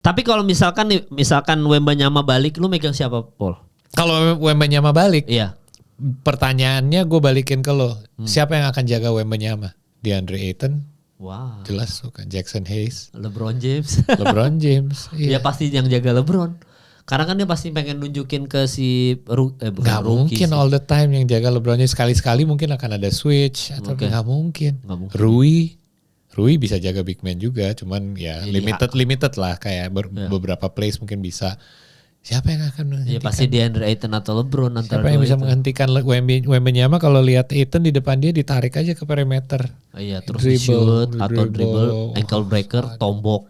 Tapi kalau misalkan Wembanyama balik, lu megang siapa, Paul? Kalau Wembanyama balik, Iya. pertanyaannya gue balikin ke lo. Siapa yang akan jaga Wembanyama? DeAndre Ayton? Wow. Jelas bukan. Jackson Hayes? LeBron James. LeBron James? Dia Iya. pasti yang jaga LeBron. Karena kan dia pasti pengen nunjukin ke si Gak mungkin sih. all the time yang jaga LeBron James. Sekali-sekali mungkin akan ada switch. Atau gak mungkin. Rui bisa jaga big man juga. Cuman ya limited lah. Kayak beberapa plays mungkin bisa. Siapa yang akan menghentikan? Ya pasti DeAndre Ayton atau LeBron antara siapa yang bisa itu. menghentikan Wembanyama kalau lihat Ayton di depan dia ditarik aja ke perimeter. Iya, terus shoot atau dribble, ankle breaker, tombok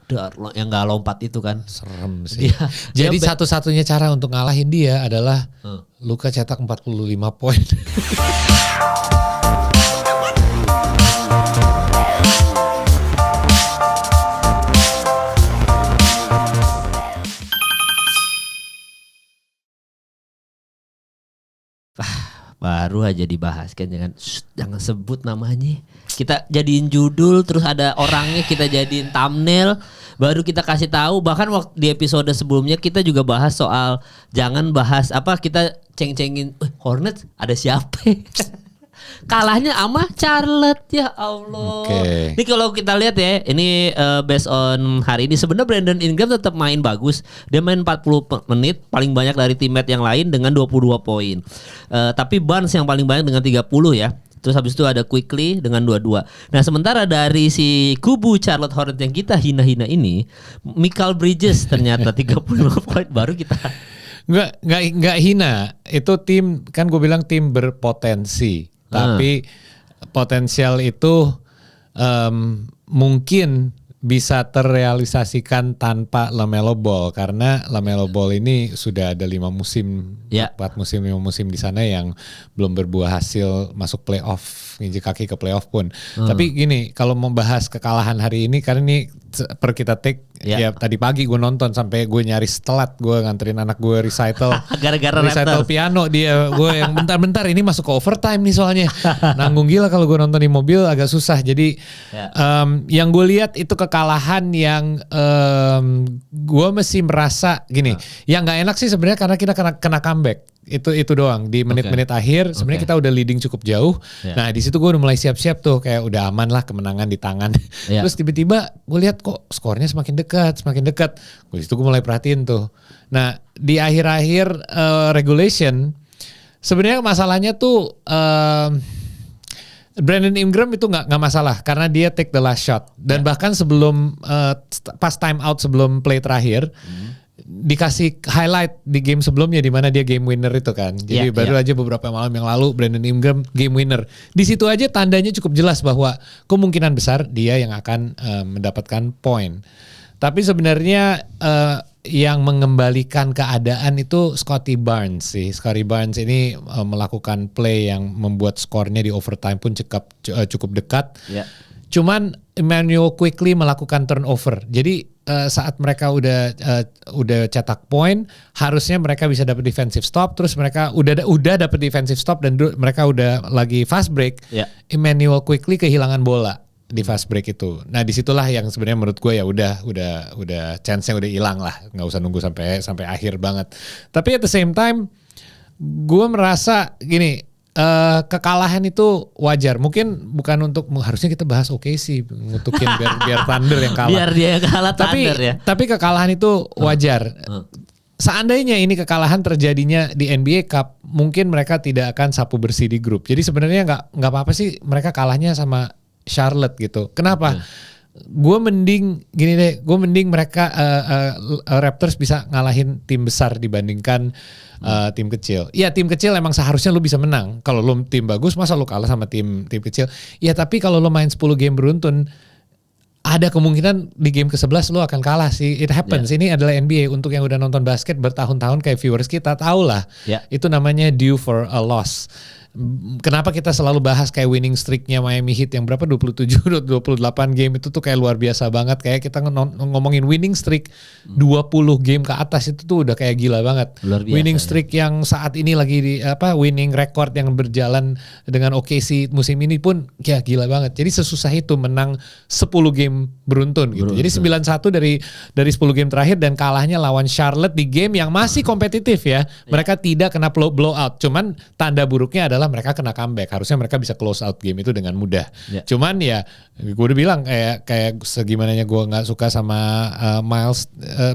yang nggak lompat itu kan. Serem sih. Jadi satu-satunya cara untuk ngalahin dia adalah Luka cetak 45 poin. Baru aja dibahas kan, jangan sebut namanya. Kita jadiin judul, terus ada orangnya kita jadiin thumbnail, baru kita kasih tahu. Bahkan waktu di episode sebelumnya kita juga bahas soal jangan bahas kita ceng-cengin Hornets ada siapa? Kalahnya sama Charlotte, ya Allah. Okay. Ini kalau kita lihat ya, ini based on hari ini sebenarnya Brandon Ingram tetap main bagus. Dia main 40 menit, paling banyak dari teammate yang lain dengan 22 poin. Tapi Barnes yang paling banyak dengan 30 ya. Terus habis itu ada Quickly dengan 22. Nah sementara dari si kubu Charlotte Hornets yang kita hina-hina ini, Mikal Bridges ternyata 35 poin baru kita. Nggak hina. Itu tim, kan gue bilang tim berpotensi. Tapi potensial itu mungkin bisa terrealisasikan tanpa LaMelo Ball. Karena LaMelo Ball ini sudah ada 5 musim di sana yang belum berbuah hasil masuk playoff, nginjek kaki ke playoff pun. Tapi gini, kalau membahas kekalahan hari ini, karena ini per kita take ya tadi pagi gue nonton sampai gue nyaris telat, gue nganterin anak gue recital Gara-gara piano, dia gue yang bentar ini masuk ke overtime nih soalnya. Nanggung gila kalau gue nonton di mobil agak susah. Jadi yang gue lihat itu kekalahan yang gue masih merasa gini, yang nggak enak sih sebenarnya karena kita kena comeback. Itu doang di menit-menit akhir sebenarnya kita udah leading cukup jauh. Nah di situ gue udah mulai siap-siap tuh, kayak udah aman lah, kemenangan di tangan. Terus tiba-tiba gue lihat kok skornya semakin dekat. Di situ gue mulai perhatiin tuh. Nah di akhir-akhir regulation sebenarnya masalahnya tuh Brandon Ingram itu nggak masalah karena dia take the last shot dan bahkan sebelum pas time out sebelum play terakhir. Dikasih highlight di game sebelumnya di mana dia game winner itu kan. Jadi baru aja beberapa malam yang lalu Brandon Ingram game winner. Di situ aja tandanya cukup jelas bahwa kemungkinan besar dia yang akan mendapatkan poin. Tapi sebenarnya yang mengembalikan keadaan itu Scottie Barnes sih. Scottie Barnes ini melakukan play yang membuat skornya di overtime pun cukup dekat. Cuman Emmanuel Quickly melakukan turnover. Jadi saat mereka udah cetak poin, harusnya mereka bisa dapat defensive stop. Terus mereka udah dapat defensive stop dan mereka udah lagi fast break. Emmanuel Quickly kehilangan bola di fast break itu. Nah disitulah yang sebenarnya menurut gue ya udah chance-nya udah hilang lah. Nggak usah nunggu sampai akhir banget. Tapi at the same time, gue merasa gini. Kekalahan itu wajar. Mungkin bukan untuk harusnya kita bahas sih ngutukin biar Thunder yang kalah. Biar dia yang kalah Thunder ya. Tapi kekalahan itu wajar. Seandainya ini kekalahan terjadinya di NBA Cup, mungkin mereka tidak akan sapu bersih di grup. Jadi sebenarnya nggak apa-apa sih mereka kalahnya sama Charlotte gitu. Kenapa? Gue mending gini deh. Gue mending mereka Raptors bisa ngalahin tim besar dibandingkan tim kecil. Iya tim kecil emang seharusnya lu bisa menang. Kalau lu tim bagus masa lu kalah sama tim kecil. Ya tapi kalau lu main 10 game beruntun ada kemungkinan di game ke-11 lu akan kalah sih. It happens. Ini adalah NBA. Untuk yang udah nonton basket bertahun-tahun kayak viewers kita tahu lah. Itu namanya due for a loss. kenapa kita selalu bahas kayak winning streaknya Miami Heat yang berapa 27 28 game itu tuh kayak luar biasa banget, kayak kita ngomongin winning streak 20 game ke atas itu tuh udah kayak gila banget. Luar biasa, winning streak yang saat ini lagi di winning record yang berjalan dengan OKC musim ini pun ya gila banget. Jadi sesusah itu menang 10 game beruntun gitu. Jadi 9-1 dari 10 game terakhir dan kalahnya lawan Charlotte di game yang masih kompetitif ya. Mereka tidak kena blowout. Cuman tanda buruknya adalah mereka kena comeback. Harusnya mereka bisa close out game itu dengan mudah. Cuman ya gue udah bilang kayak segimananya gue nggak suka sama Miles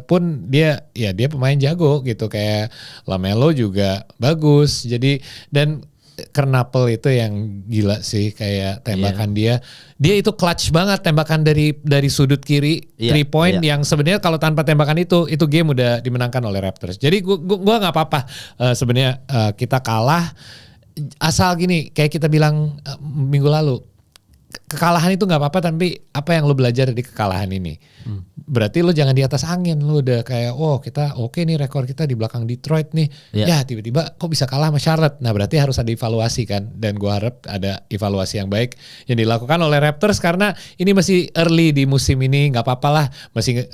pun dia pemain jago gitu, kayak LaMelo juga bagus. Jadi dan Kernapel itu yang gila sih, kayak tembakan dia itu clutch banget, tembakan dari sudut kiri 3 point yang sebenarnya kalau tanpa tembakan itu game udah dimenangkan oleh Raptors. Jadi gua nggak apa-apa sebenarnya kita kalah, asal gini kayak kita bilang minggu lalu, kekalahan itu nggak apa-apa, tapi apa yang lo belajar dari kekalahan ini? Berarti lo jangan di atas angin, lo udah kayak kita oke nih, rekor kita di belakang Detroit nih, ya tiba-tiba kok bisa kalah sama Charlotte. Nah berarti harus ada evaluasi kan, dan gue harap ada evaluasi yang baik yang dilakukan oleh Raptors, karena ini masih early di musim ini, nggak apa-apa lah, masih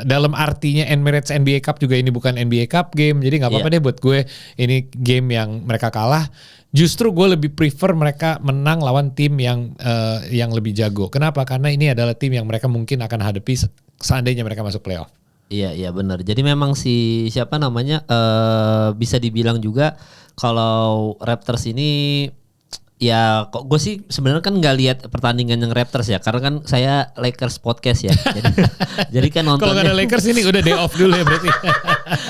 dalam artinya Emirates NBA Cup juga ini bukan NBA Cup game, jadi nggak apa-apa deh buat gue ini game yang mereka kalah. Justru gue lebih prefer mereka menang lawan tim yang lebih jago. Kenapa? Karena ini adalah tim yang mereka mungkin akan hadapi seandainya mereka masuk playoff. Iya benar. Jadi memang siapa namanya bisa dibilang juga kalau Raptors ini ya kok gue sih sebenarnya kan nggak lihat pertandingan yang Raptors ya, karena kan saya Lakers podcast ya. jadi kan nontonnya. Kalau nggak ada Lakers ini udah day off dulu ya berarti.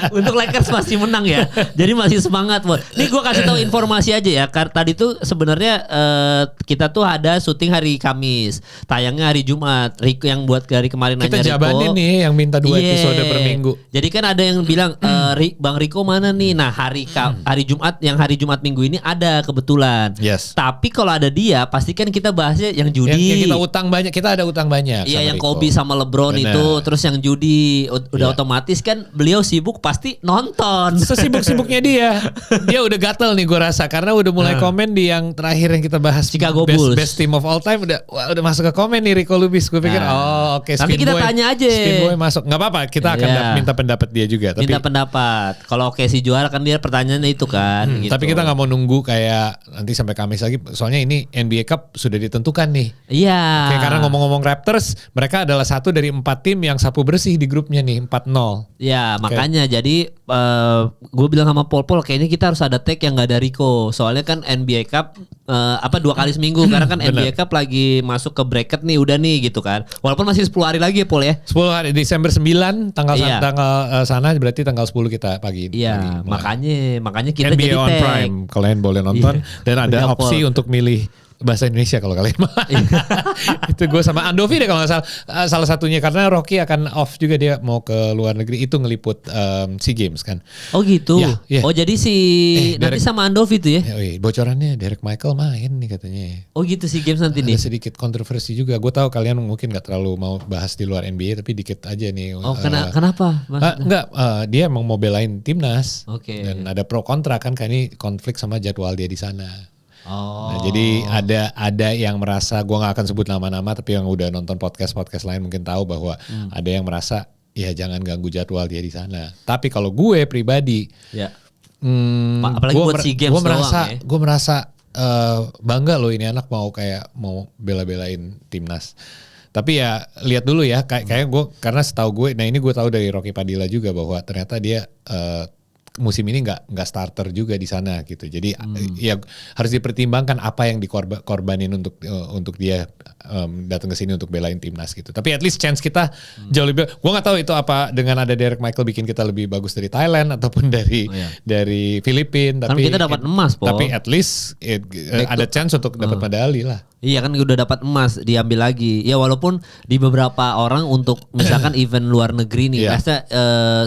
Untuk Lakers masih menang ya, jadi masih semangat. Nih gue kasih tahu informasi aja ya. Tadi tuh sebenarnya kita tuh ada syuting hari Kamis, tayangnya hari Jumat. Rico yang buat hari kemarin kita nanya Rico. Kita jabanin nih yang minta 2 episode per minggu. Jadi kan ada yang bilang Bang Rico mana nih? Nah hari Jumat, yang hari Jumat minggu ini ada kebetulan. Yes. Tapi kalau ada dia, pasti kan kita bahasnya yang judi. Yang kita utang banyak, kita ada utang banyak. Iya, yang Kobe sama LeBron itu, terus yang judi udah otomatis kan beliau sibuk pasti nonton. Sesibuk-sibuknya dia udah gatel nih gue rasa, karena udah mulai komen di yang terakhir yang kita bahas, Chicago Bulls, best team of all time, udah masuk ke komen nih Rico Lubis. Gue pikir oke, nanti kita tanya aja. Spin Boy masuk, nggak apa-apa, kita akan minta pendapat dia juga. Minta pendapat. Kalau si juara kan dia pertanyaannya itu kan. Gitu. Tapi kita nggak mau nunggu kayak nanti sampai Kamis lagi. Soalnya ini NBA Cup sudah ditentukan nih. Iya. Karena ngomong-ngomong Raptors, mereka adalah satu dari 4 tim yang sapu bersih di grupnya nih, 4-0. Ya makanya jadi gue bilang sama Paul kayaknya kita harus ada tag yang nggak ada Rico. Soalnya kan NBA Cup 2 kali seminggu, karena kan NBA Cup lagi masuk ke bracket nih, udah nih gitu kan. Walaupun masih 10 hari lagi ya Paul ya. 10 hari, Desember 9 tanggal sana berarti tanggal 10 kita pagi. Iya, makanya kita NBA jadi on tag. Prime, kalian boleh nonton dan ada opsi untuk milih bahasa Indonesia kalau kalian mau. Itu gue sama Andovi deh kalau nggak salah satunya, karena Rocky akan off juga, dia mau ke luar negeri itu ngeliput SEA Games kan. Oh gitu. Yeah. Oh jadi nanti sama Andovi tuh ya. Bocorannya Derek Michael main nih katanya. Oh gitu SEA Games nanti nih. Ada sedikit kontroversi juga. Gue tahu kalian mungkin nggak terlalu mau bahas di luar NBA, tapi dikit aja nih. Oh kenapa? Dia emang mau belain timnas. Oke. Dan ada pro kontra kan, kayak ini konflik sama jadwal dia di sana. Oh. Nah, jadi ada yang merasa, gue nggak akan sebut nama-nama, tapi yang udah nonton podcast lain mungkin tahu bahwa ada yang merasa ya jangan ganggu jadwal dia di sana. Tapi kalau gue pribadi, apalagi buat SEA Games gue merasa bangga loh ini anak mau bela-belain timnas. Tapi ya lihat dulu ya, kayak gue, karena setahu gue, nah ini gue tahu dari Rocky Padilla juga bahwa ternyata dia musim ini nggak starter juga di sana gitu. Jadi ya harus dipertimbangkan apa yang dikorbanin untuk dia datang ke sini untuk belain timnas gitu. Tapi at least chance kita jauh lebih. Gue nggak tahu itu apa dengan ada Derek Michael bikin kita lebih bagus dari Thailand ataupun dari Filipina. Tapi kita dapat emas, Tapi at least ada chance untuk dapat medali lah. Iya kan udah dapat emas diambil lagi. Ya walaupun di beberapa orang untuk misalkan event luar negeri nih, biasa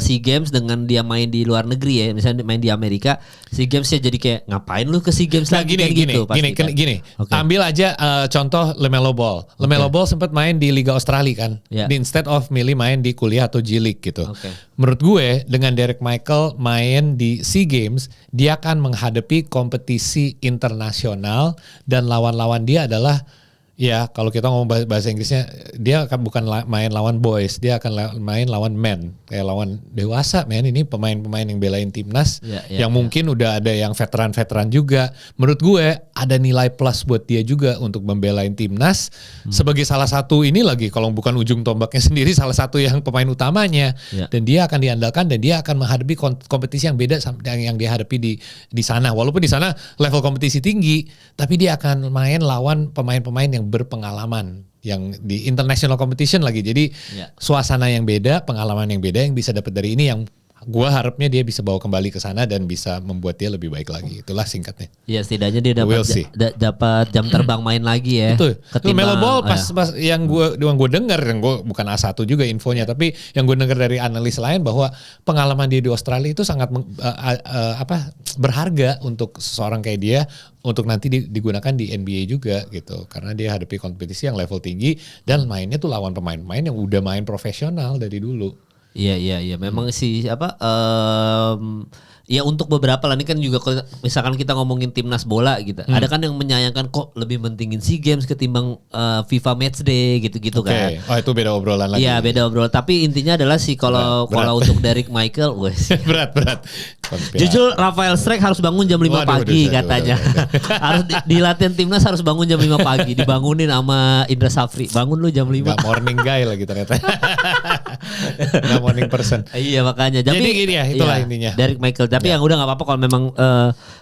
SEA Games dengan dia main di luar negeri ya, misalnya main di Amerika, SEA Games ya jadi kayak ngapain lu ke SEA Games lagi kan gitu pasti kan. Gini. Okay. Ambil aja contoh LaMelo Ball. LaMelo Ball sempat main di Liga Australia kan. Instead of milih main di kuliah atau G League gitu. Menurut gue dengan Derek Michael main di SEA Games, dia akan menghadapi kompetisi internasional dan lawan-lawan dia adalah ya kalau kita ngomong bahasa Inggrisnya dia akan bukan main lawan boys, dia akan main lawan men, kayak lawan dewasa men. Ini pemain-pemain yang belain timnas yang mungkin udah ada yang veteran-veteran juga. Menurut gue ada nilai plus buat dia juga untuk membelain timnas sebagai salah satu ini lagi kalau bukan ujung tombaknya sendiri, salah satu yang pemain utamanya dan dia akan diandalkan dan dia akan menghadapi kompetisi yang beda yang dia hadapi di sana. Walaupun di sana level kompetisi tinggi, tapi dia akan main lawan pemain-pemain yang berpengalaman yang di international competition lagi. Jadi suasana yang beda, pengalaman yang beda yang bisa dapat dari ini yang gua harapnya dia bisa bawa kembali ke sana dan bisa membuat dia lebih baik lagi. Itulah singkatnya. Iya, setidaknya dia dapat jam terbang main lagi ya. Betul. Melo Ball pas yang gue dengar, yang gue bukan A1 juga infonya, tapi yang gue dengar dari analis lain bahwa pengalaman dia di Australia itu sangat berharga untuk seseorang kayak dia untuk nanti digunakan di NBA juga gitu. Karena dia hadapi kompetisi yang level tinggi dan mainnya tuh lawan pemain-pemain yang udah main profesional dari dulu. Iya. Memang sih ya untuk beberapa lah ini kan juga misalkan kita ngomongin timnas bola gitu. Ada kan yang menyayangkan kok lebih mentingin SEA Games ketimbang FIFA Matchday gitu-gitu kan. Oh itu beda obrolan lagi. Iya beda obrolan. Tapi intinya adalah sih kalau untuk Derek Michael, berat. Jujur Rafael Strike harus bangun jam 5 pagi katanya. Harus di latihan timnas harus bangun jam 5 pagi. Dibangunin sama Indra Safri. Bangun lu jam 5. Gak morning guy lagi ternyata. Gak morning person. Iya makanya. Jadi gini ya itulah intinya. Derek Michael. Tapi yang udah gak apa-apa kalau memang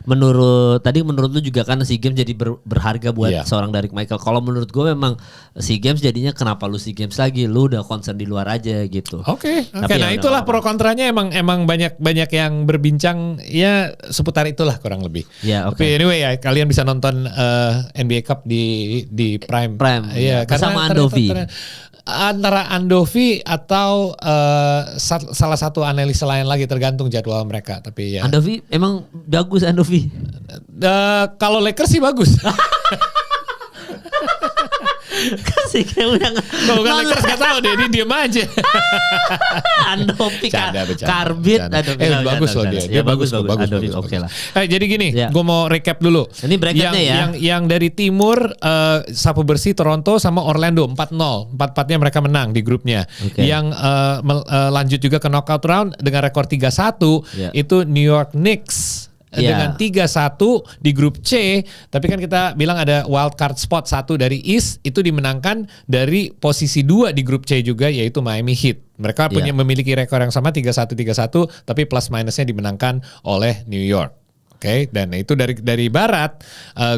menurut lu juga kan SEA Games jadi berharga buat seorang Derek Michael. Kalau menurut gue memang SEA Games jadinya kenapa lu SEA Games lagi? Lu udah concern di luar aja gitu. Oke. Nah itulah pro kontranya emang banyak yang berbincang ya seputar itulah kurang lebih. Tapi anyway ya kalian bisa nonton NBA Cup di Prime. Iya, sama Andovi. Antara Andovi atau salah satu analis lain lagi tergantung jadwal mereka. Tapi ya. Andovi emang bagus Andovi. Kalau Lakers sih bagus. Kasih kayak udah kalau bukan Lakers gak tahu deh, dia diem aja. Andovi Karbit bagus loh dia bagus. Oke lah. Jadi gini, gue mau recap dulu. Ini bracketnya ya. Yang dari timur sapu bersih Toronto sama Orlando 4-0. 4-4-nya mereka menang di grupnya. Yang lanjut juga ke knockout round dengan rekor 3-1 itu New York Knicks dengan 3-1 di grup C. Tapi kan kita bilang ada wild card spot 1 dari East, itu dimenangkan dari posisi 2 di grup C juga, yaitu Miami Heat. Mereka memiliki rekor yang sama 3-1 tapi plus minusnya dimenangkan oleh New York. Dan itu dari barat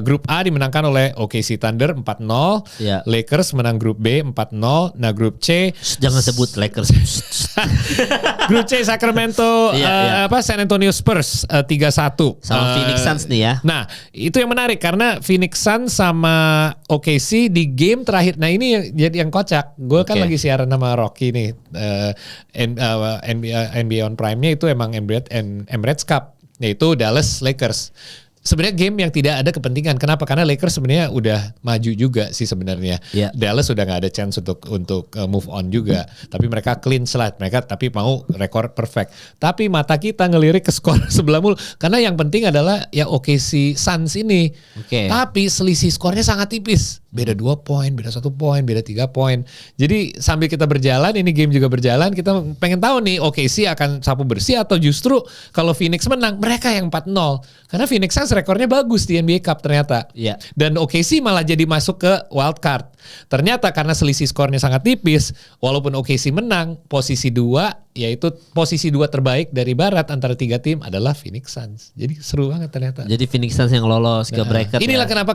grup A dimenangkan oleh OKC Thunder 4-0, Lakers menang grup B 4-0. Nah grup C jangan sebut Lakers. Grup C Sacramento San Antonio Spurs 3-1 sama Phoenix Suns nih ya. Nah itu yang menarik karena Phoenix Suns sama OKC di game terakhir. Nah ini yang kocak. Gue kan lagi siaran sama Rocky nih NBA on Prime-nya itu emang Emirates Cup, yaitu Dallas Lakers. Sebenarnya game yang tidak ada kepentingan. Kenapa? Karena Lakers sebenarnya udah maju juga sih sebenarnya. Dallas sudah nggak ada chance untuk move on juga. Tapi mereka clean slate. Mereka tapi mau rekor perfect. Tapi mata kita ngelirik ke skor sebelah mulu. Karena yang penting adalah ya OKC Suns ini. Tapi selisih skornya sangat tipis. Beda 2 poin, beda 1 poin, beda 3 poin. Jadi sambil kita berjalan, ini game juga berjalan, kita pengen tahu nih OKC akan sapu bersih atau justru kalau Phoenix menang, mereka yang 4-0. Karena Phoenix Suns rekornya bagus di NBA Cup ternyata. Dan OKC malah jadi masuk ke wild card. Ternyata karena selisih skornya sangat tipis, walaupun OKC menang, posisi 2, yaitu posisi 2 terbaik dari barat antara 3 tim adalah Phoenix Suns. Jadi seru banget ternyata. Jadi Phoenix Suns yang lolos ke bracket. Inilah kenapa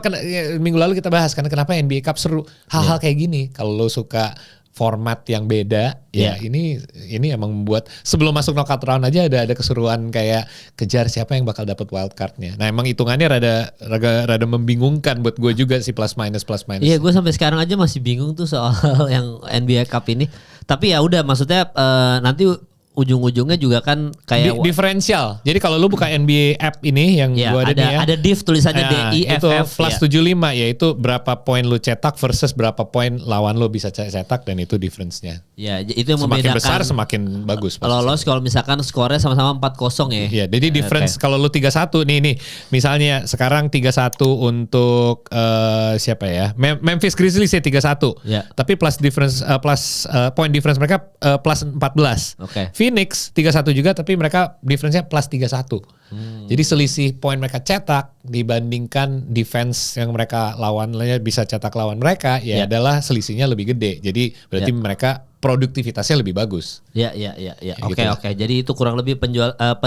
minggu lalu kita bahas karena kenapa NBA Cup seru. Hal-hal kayak gini. Kalau lo suka format yang beda. Ya ini emang membuat sebelum masuk knockout round aja ada keseruan kayak kejar siapa yang bakal dapat wild cardnya. Nah emang hitungannya rada membingungkan buat gue juga sih plus minus. Iya gue sampai sekarang aja masih bingung tuh soal yang NBA Cup ini. Tapi ya udah maksudnya nanti ujung-ujungnya juga kan kayak diferensial. Jadi kalau lu buka NBA app ini yang gua ada nih ya. Ada div tulisannya DIFF. Itu plus 75 yaitu berapa poin lu cetak versus berapa poin lawan lu bisa cetak dan itu difference-nya. Ya, itu yang semakin membedakan. Besar semakin bagus. Lolos kalau misalkan skornya sama-sama 4-0 ya. Iya, jadi difference kalau lu 3-1 nih misalnya sekarang 3-1 untuk siapa ya? Memphis Grizzlies ya 3-1. Ya. Tapi plus difference point difference mereka plus 14. Oke. Phoenix 3-1 juga tapi mereka difference-nya plus 3-1. Jadi selisih poin mereka cetak dibandingkan defense yang mereka lawannya bisa cetak lawan mereka adalah selisihnya lebih gede. Jadi berarti mereka produktivitasnya lebih bagus. Ya. Oke. Jadi itu kurang lebih penjelasan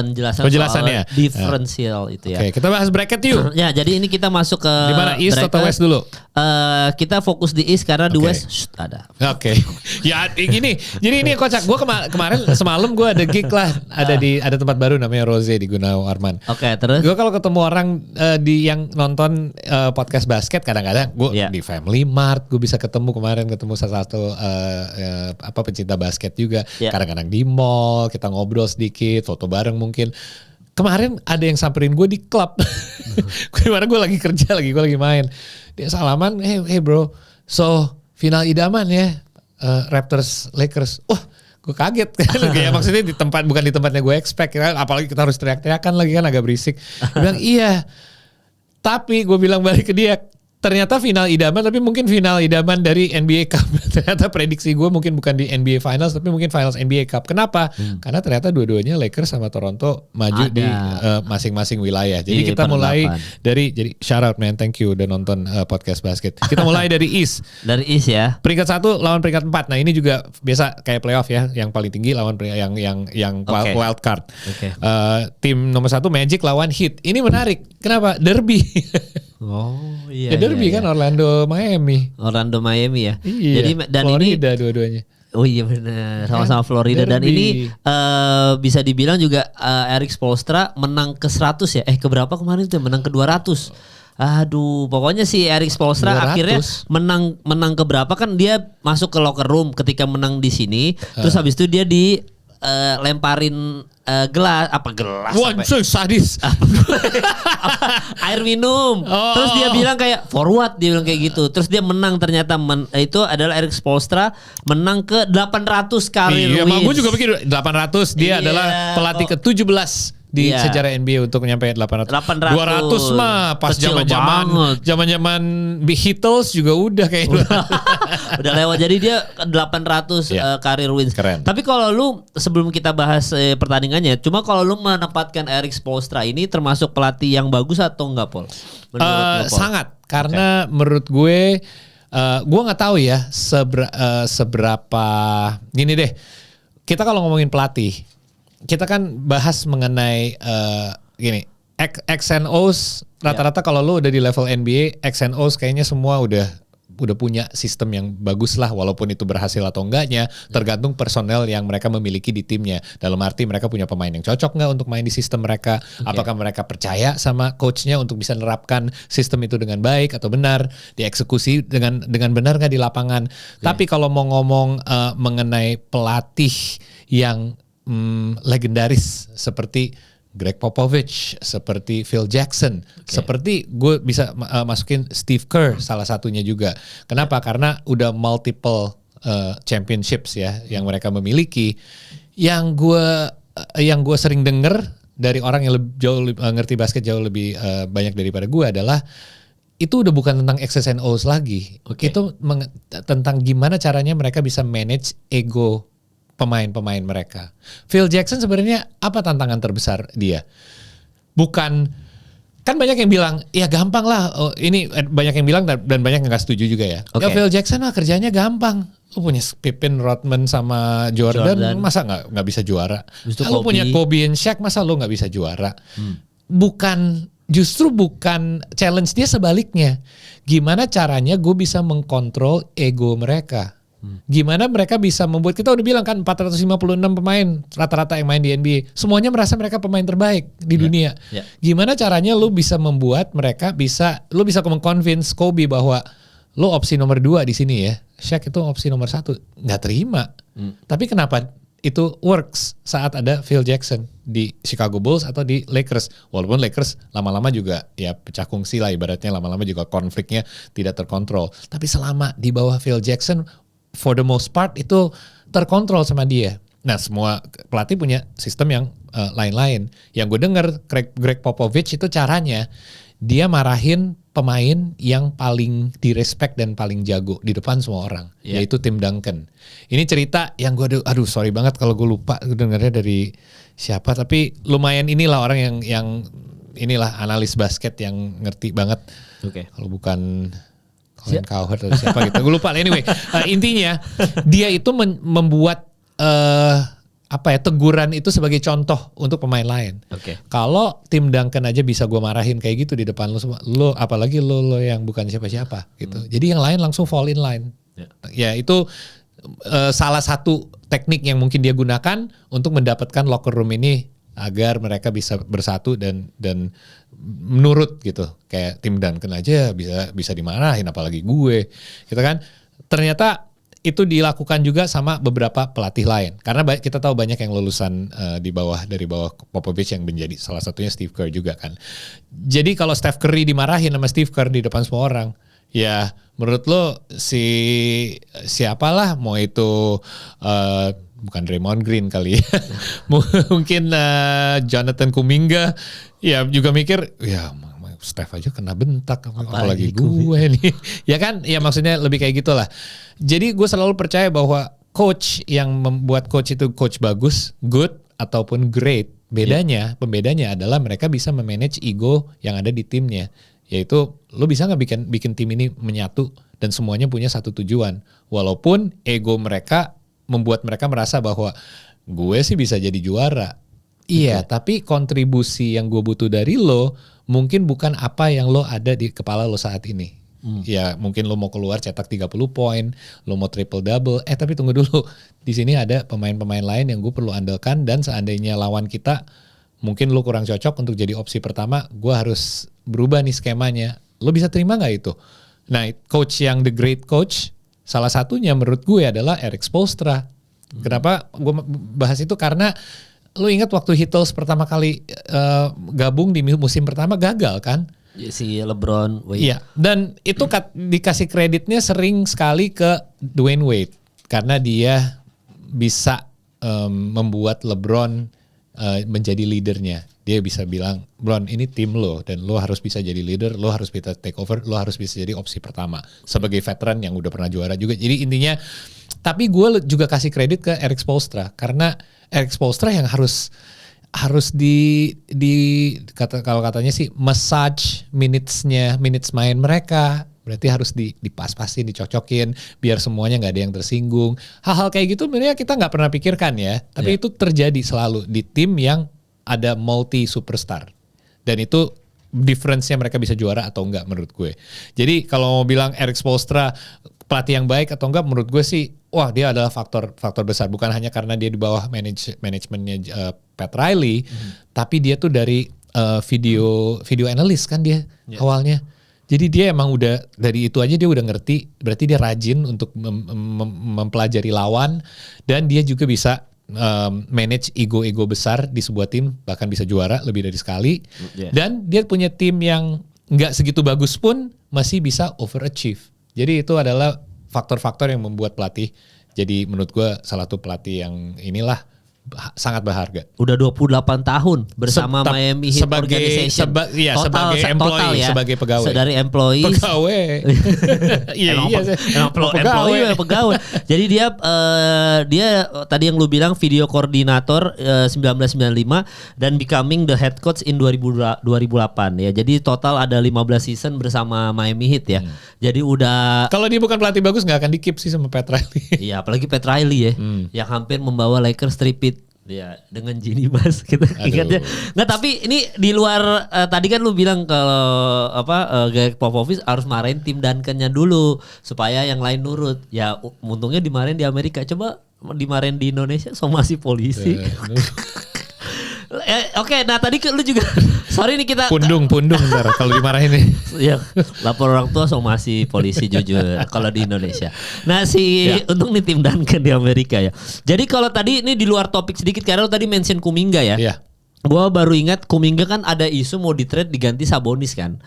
penjelasannya soal diferensial itu ya. Oke, kita bahas bracket yuk. Ya, jadi ini kita masuk ke di mana East bracket. atau West dulu? Kita fokus di East karena di West ada. Oke. Ya gini. Jadi ini kocak. Gue kemarin semalam gue ada gig lah. Ada tempat baru namanya Rose di Gunawarman. Oke, terus? Gue kalau ketemu orang yang nonton podcast basket kadang-kadang gue di Family Mart gue bisa ketemu salah satu pecinta basket juga. Kadang-kadang di mall kita ngobrol sedikit, foto bareng mungkin. Kemarin ada yang samperin gue di klub. Gimana gue lagi kerja gue lagi main. Dia salaman, hey bro, so final idaman ya Raptors Lakers. Gue kaget kan, kayak maksudnya bukan di tempatnya gue expect, kan? Apalagi kita harus teriak-teriakan lagi kan agak berisik. Dia bilang iya, tapi gue bilang balik ke dia. Ternyata final idaman tapi mungkin final idaman dari NBA Cup. Ternyata prediksi gue mungkin bukan di NBA Finals tapi mungkin Finals NBA Cup. Kenapa? Karena ternyata dua-duanya Lakers sama Toronto maju di masing-masing wilayah. Jadi kita mulai dari shout out man, thank you udah nonton podcast basket. Kita mulai dari East. Dari East ya. Peringkat 1 lawan peringkat 4. Nah, ini juga biasa kayak playoff ya, yang paling tinggi lawan yang wild card. Okay. Tim nomor 1 Magic lawan Heat. Ini menarik. Kenapa? Derby. Oh iya. Derby kan Orlando Miami ya. Iya. Jadi dan Florida ini dua-duanya. Oh iya benar, sama-sama Florida. Derby. Dan ini bisa dibilang juga Erik Spoelstra menang ke 100 ya. Keberapa kemarin tuh? Menang ke 200. Aduh, pokoknya si Erik Spoelstra 200. Akhirnya menang ke berapa kan dia masuk ke locker room ketika menang di sini. Terus habis itu dia lemparin gelas. Wah, sadis. Air minum. Terus dia bilang kayak forward, dia bilang kayak gitu. Terus dia menang ternyata itu adalah Erik Spoelstra menang ke 800 career wins. Iya, gue juga pikir 800 dia adalah pelatih ke-17 di sejarah NBA untuk nyampe 800. 200 mah pas zaman Beatles juga udah kayak udah lewat. Jadi dia 800 career wins. Keren. Tapi kalau lu sebelum kita bahas pertandingannya, cuma kalau lu menempatkan Erik Spoelstra ini termasuk pelatih yang bagus atau enggak, Paul? Sangat. Karena menurut gue nggak tahu ya seberapa gini deh. Kita kalau ngomongin pelatih, kita kan bahas mengenai gini, X and O's rata-rata kalau lu udah di level NBA, X and O's kayaknya semua udah punya sistem yang bagus lah, walaupun itu berhasil atau enggaknya tergantung personel yang mereka memiliki di timnya. Dalam arti mereka punya pemain yang cocok nggak untuk main di sistem mereka, apakah mereka percaya sama coachnya untuk bisa menerapkan sistem itu dengan baik atau benar, dieksekusi dengan benar nggak di lapangan. Tapi kalau mau ngomong mengenai pelatih yang legendaris seperti Greg Popovich, seperti Phil Jackson, seperti gue bisa masukin Steve Kerr salah satunya juga. Kenapa? Karena udah multiple championships ya yang mereka memiliki. Yang gue sering denger dari orang yang jauh ngerti basket jauh lebih banyak daripada gue adalah itu udah bukan tentang X's and O's lagi. Itu tentang gimana caranya mereka bisa manage ego pemain-pemain mereka. Phil Jackson sebenarnya apa tantangan terbesar dia? Bukan, kan banyak yang bilang ya gampang lah. Ini banyak yang bilang dan banyak yang gak setuju juga ya. Ya Phil Jackson mah kerjanya gampang. Lu punya Pippen, Rodman sama Jordan. Masa nggak bisa juara? Lu punya Kobe and Shaq, masa lu nggak bisa juara? Justru bukan challenge dia, sebaliknya. Gimana caranya gue bisa mengkontrol ego mereka? Gimana mereka bisa membuat, kita udah bilang kan 456 pemain rata-rata yang main di NBA. Semuanya merasa mereka pemain terbaik di dunia. Gimana caranya lu bisa membuat mereka lu bisa convince Kobe bahwa lu opsi nomor 2 di sini ya. Shaq itu opsi nomor 1. Nggak terima. Tapi kenapa itu works saat ada Phil Jackson di Chicago Bulls atau di Lakers. Walaupun Lakers lama-lama juga ya pecah kongsi lah ibaratnya, lama-lama juga konfliknya tidak terkontrol. Tapi selama di bawah Phil Jackson, for the most part itu terkontrol sama dia. Nah semua pelatih punya sistem yang lain-lain. Yang gue dengar Greg Popovich itu caranya, dia marahin pemain yang paling direspek dan paling jago di depan semua orang, yaitu Tim Duncan. Ini cerita yang gue aduh sorry banget kalau gue lupa dengarnya dari siapa, tapi lumayan inilah orang yang inilah analis basket yang ngerti banget. Kalau bukan Colin Cowherd atau siapa gitu, gue lupa. Anyway, intinya dia itu membuat teguran itu sebagai contoh untuk pemain lain. Kalau Tim Duncan aja bisa gue marahin kayak gitu di depan lo semua, lo apalagi lo yang bukan siapa-siapa gitu. Jadi yang lain langsung fall in line. Ya itu salah satu teknik yang mungkin dia gunakan untuk mendapatkan locker room ini agar mereka bisa bersatu dan menurut gitu. Kayak Tim Duncan aja bisa dimarahin apalagi gue. Gitu kan. Ternyata itu dilakukan juga sama beberapa pelatih lain. Karena kita tahu banyak yang lulusan dari bawah Popovich yang menjadi salah satunya Steve Kerr juga kan. Jadi kalau Steph Curry dimarahin sama Steve Kerr di depan semua orang, ya menurut lo siapalah, mau itu bukan Draymond Green kali ya. Mungkin Jonathan Kuminga ya juga mikir ya Steph aja kena bentak apalagi gue nih. Ya kan, ya maksudnya lebih kayak gitulah. Jadi gue selalu percaya bahwa coach yang membuat coach itu coach bagus, good ataupun great, pembedanya adalah mereka bisa memanage ego yang ada di timnya. Yaitu lo bisa nggak bikin tim ini menyatu dan semuanya punya satu tujuan. Walaupun ego mereka membuat mereka merasa bahwa gue sih bisa jadi juara. Iya, tapi kontribusi yang gue butuh dari lo mungkin bukan apa yang lo ada di kepala lo saat ini. Ya mungkin lo mau keluar cetak 30 poin, lo mau triple double. Tapi tunggu dulu, di sini ada pemain-pemain lain yang gue perlu andalkan, dan seandainya lawan kita mungkin lo kurang cocok untuk jadi opsi pertama, gue harus berubah nih skemanya. Lo bisa terima nggak itu? Nah, coach yang the great coach, salah satunya menurut gue adalah Erik Spoelstra. Kenapa gue bahas itu? Karena lu ingat waktu Heatles pertama kali gabung di musim pertama gagal kan? Si LeBron Wade. Iya, dan itu dikasih kreditnya sering sekali ke Dwayne Wade. Karena dia bisa membuat LeBron menjadi leadernya. Dia bisa bilang, Bron ini tim lo dan lo harus bisa jadi leader, lo harus bisa take over, lo harus bisa jadi opsi pertama. Sebagai veteran yang udah pernah juara juga. Jadi intinya, tapi gue juga kasih kredit ke Erik Spoelstra. Karena Erik Spoelstra yang harus kalau katanya sih massage minutes main mereka, berarti harus dipas-pasin, dicocokin biar semuanya nggak ada yang tersinggung. Hal-hal kayak gitu sebenarnya kita nggak pernah pikirkan ya, tapi itu terjadi selalu di tim yang ada multi superstar, dan itu difference-nya mereka bisa juara atau enggak menurut gue. Jadi kalau mau bilang Erik Spoelstra pelatih yang baik atau enggak, menurut gue sih wah dia adalah faktor besar, bukan hanya karena dia di bawah manajemennya Pat Riley, tapi dia tuh dari video analis kan dia awalnya. Jadi dia emang udah dari itu aja dia udah ngerti, berarti dia rajin untuk mempelajari lawan, dan dia juga bisa manage ego besar di sebuah tim, bahkan bisa juara lebih dari sekali. Dan dia punya tim yang nggak segitu bagus pun masih bisa overachieve. Jadi itu adalah faktor-faktor yang membuat pelatih jadi menurut gue salah satu pelatih yang inilah sangat berharga. Udah 28 tahun bersama Miami Heat Organization. Sebagai employee, ya. Sebagai pegawai. Dari employee. Pegawai. Pegawai. Jadi dia tadi yang lu bilang video koordinator 1995 dan becoming the head coach in 2008 ya. Jadi total ada 15 season bersama Miami Heat ya. Jadi udah. Kalau dia bukan pelatih bagus nggak akan di-keep sih sama Pat Riley. Iya, apalagi Pat Riley ya, yang hampir membawa Lakers tripit. Iya, dengan Ginny Bass kita ingatnya. Nggak, tapi ini di luar tadi kan lu bilang kalau Greg Popovich harus marahin tim Duncan-nya dulu supaya yang lain nurut. Ya untungnya dimarahin di Amerika. Coba dimarahin di Indonesia somasi polisi. Oke, nah tadi lu juga sorry nih kita pundung ntar kalau dimarahin nih. Ya, lapor orang tua somasi polisi jujur kalau di Indonesia. Nah untung nih tim Duncan di Amerika ya. Jadi kalau tadi ini di luar topik sedikit karena lu tadi mention Kuminga ya. Iya. Gua baru ingat Kuminga kan ada isu mau di trade diganti Sabonis kan.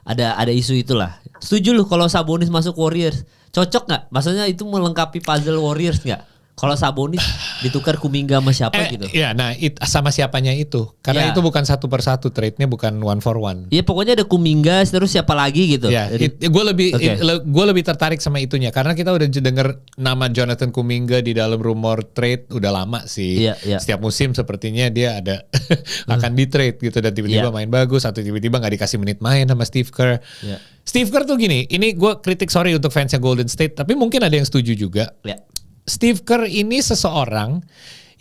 Ada isu itulah. Setuju lu kalau Sabonis masuk Warriors? Cocok nggak? Maksudnya itu melengkapi puzzle Warriors nggak? Kalau Sabonis ditukar Kuminga sama siapa gitu? Ya, nah sama siapanya itu. Karena itu bukan satu per satu trade-nya, bukan one for one. Iya, pokoknya ada Kuminga terus siapa lagi gitu. Ya, gue lebih tertarik sama itunya karena kita udah denger nama Jonathan Kuminga di dalam rumor trade udah lama sih. Iya. Setiap musim sepertinya dia ada akan di trade gitu dan tiba-tiba main bagus atau tiba-tiba nggak dikasih menit main sama Steve Kerr. Yeah. Steve Kerr tuh gini, ini gue kritik sorry untuk fansnya Golden State, tapi mungkin ada yang setuju juga. Yeah. Steve Kerr ini seseorang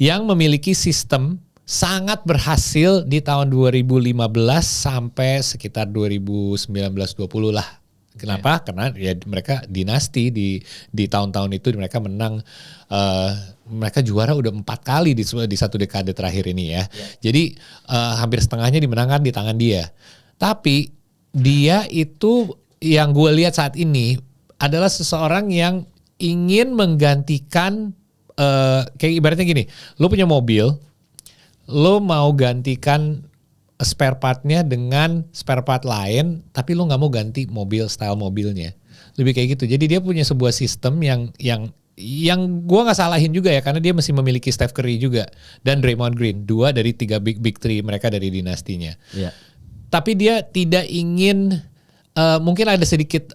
yang memiliki sistem sangat berhasil di tahun 2015 sampai sekitar 2019-20 lah. Kenapa? Karena ya mereka dinasti di tahun-tahun itu mereka menang, mereka juara udah 4 kali di satu dekade terakhir ini ya. Jadi hampir setengahnya dimenangkan di tangan dia. Tapi dia itu yang gue lihat saat ini adalah seseorang yang ingin menggantikan kayak ibaratnya gini, lo punya mobil, lo mau gantikan spare partnya dengan spare part lain, tapi lo nggak mau ganti style mobilnya, lebih kayak gitu. Jadi dia punya sebuah sistem yang gue nggak salahin juga ya, karena dia masih memiliki Steph Curry juga dan Draymond Green, 2 dari 3 big three mereka dari dinastinya. Yeah. Tapi dia tidak ingin mungkin ada sedikit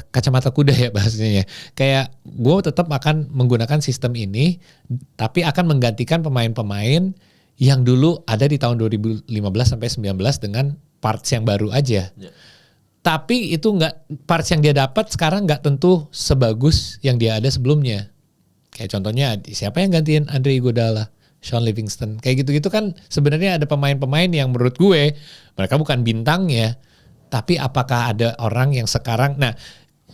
kacamata kuda ya bahasanya. Kayak gue tetap akan menggunakan sistem ini, tapi akan menggantikan pemain-pemain yang dulu ada di tahun 2015 sampai 19 dengan parts yang baru aja. Yeah. Tapi itu parts yang dia dapat sekarang nggak tentu sebagus yang dia ada sebelumnya. Kayak contohnya siapa yang gantiin Andre Iguodala, Sean Livingston, kayak gitu-gitu kan sebenarnya ada pemain-pemain yang menurut gue mereka bukan bintangnya. Tapi apakah ada orang yang sekarang, nah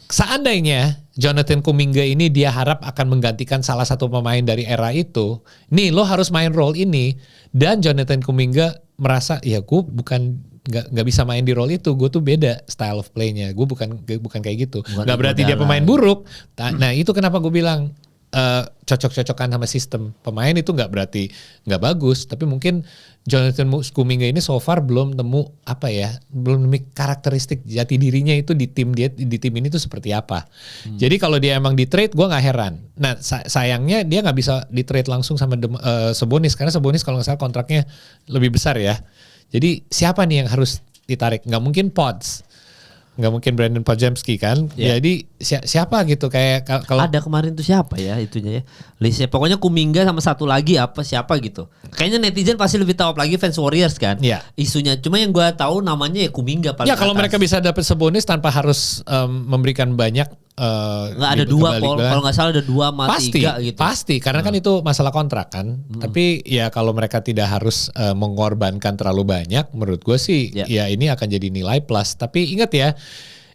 seandainya Jonathan Kuminga ini dia harap akan menggantikan salah satu pemain dari era itu, nih lo harus main role ini, dan Jonathan Kuminga merasa ya gue nggak bisa main di role itu, gue tuh beda style of play-nya, gue bukan kayak gitu, nggak berarti dia pemain buruk. Nah itu kenapa gue bilang cocok-cocokan sama sistem pemain itu nggak berarti nggak bagus, tapi mungkin Jonathan Kuminga ini so far belum nemu karakteristik jati dirinya itu di tim ini tuh seperti apa. Jadi kalau dia emang di trade gue nggak heran. Nah sayangnya dia nggak bisa di trade langsung sama Sabonis karena Sabonis kalau nggak salah kontraknya lebih besar ya. Jadi siapa nih yang harus ditarik? Nggak mungkin Pods. Nggak mungkin Brandon Podziemski kan, jadi siapa gitu kayak kalau ada kemarin tuh siapa ya itunya ya listnya, pokoknya Kuminga sama satu lagi siapa gitu. Kayaknya netizen pasti lebih tahu lagi fans Warriors kan isunya. Cuma yang gue tahu namanya ya Kuminga paling kalau mereka bisa dapat Sabonis tanpa harus memberikan banyak. Nggak ada 2 kalau nggak salah ada 2 sama 3 gitu. Pasti karena kan itu masalah kontrak kan. Tapi ya kalau mereka tidak harus mengorbankan terlalu banyak, menurut gue sih ya ini akan jadi nilai plus. Tapi ingat ya,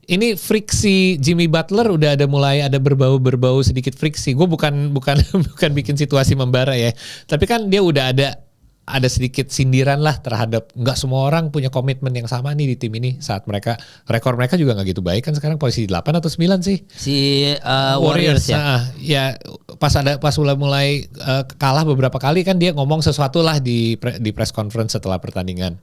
ini friksi Jimmy Butler udah mulai ada berbau sedikit friksi. Gue bukan bikin situasi membara ya. Tapi kan dia udah ada sedikit sindiran lah terhadap nggak semua orang punya komitmen yang sama nih di tim ini saat rekor mereka juga nggak gitu baik kan, sekarang posisi 8 atau 9 sih si Warriors ya. Ya pas mulai kalah beberapa kali kan dia ngomong sesuatu lah di press conference setelah pertandingan.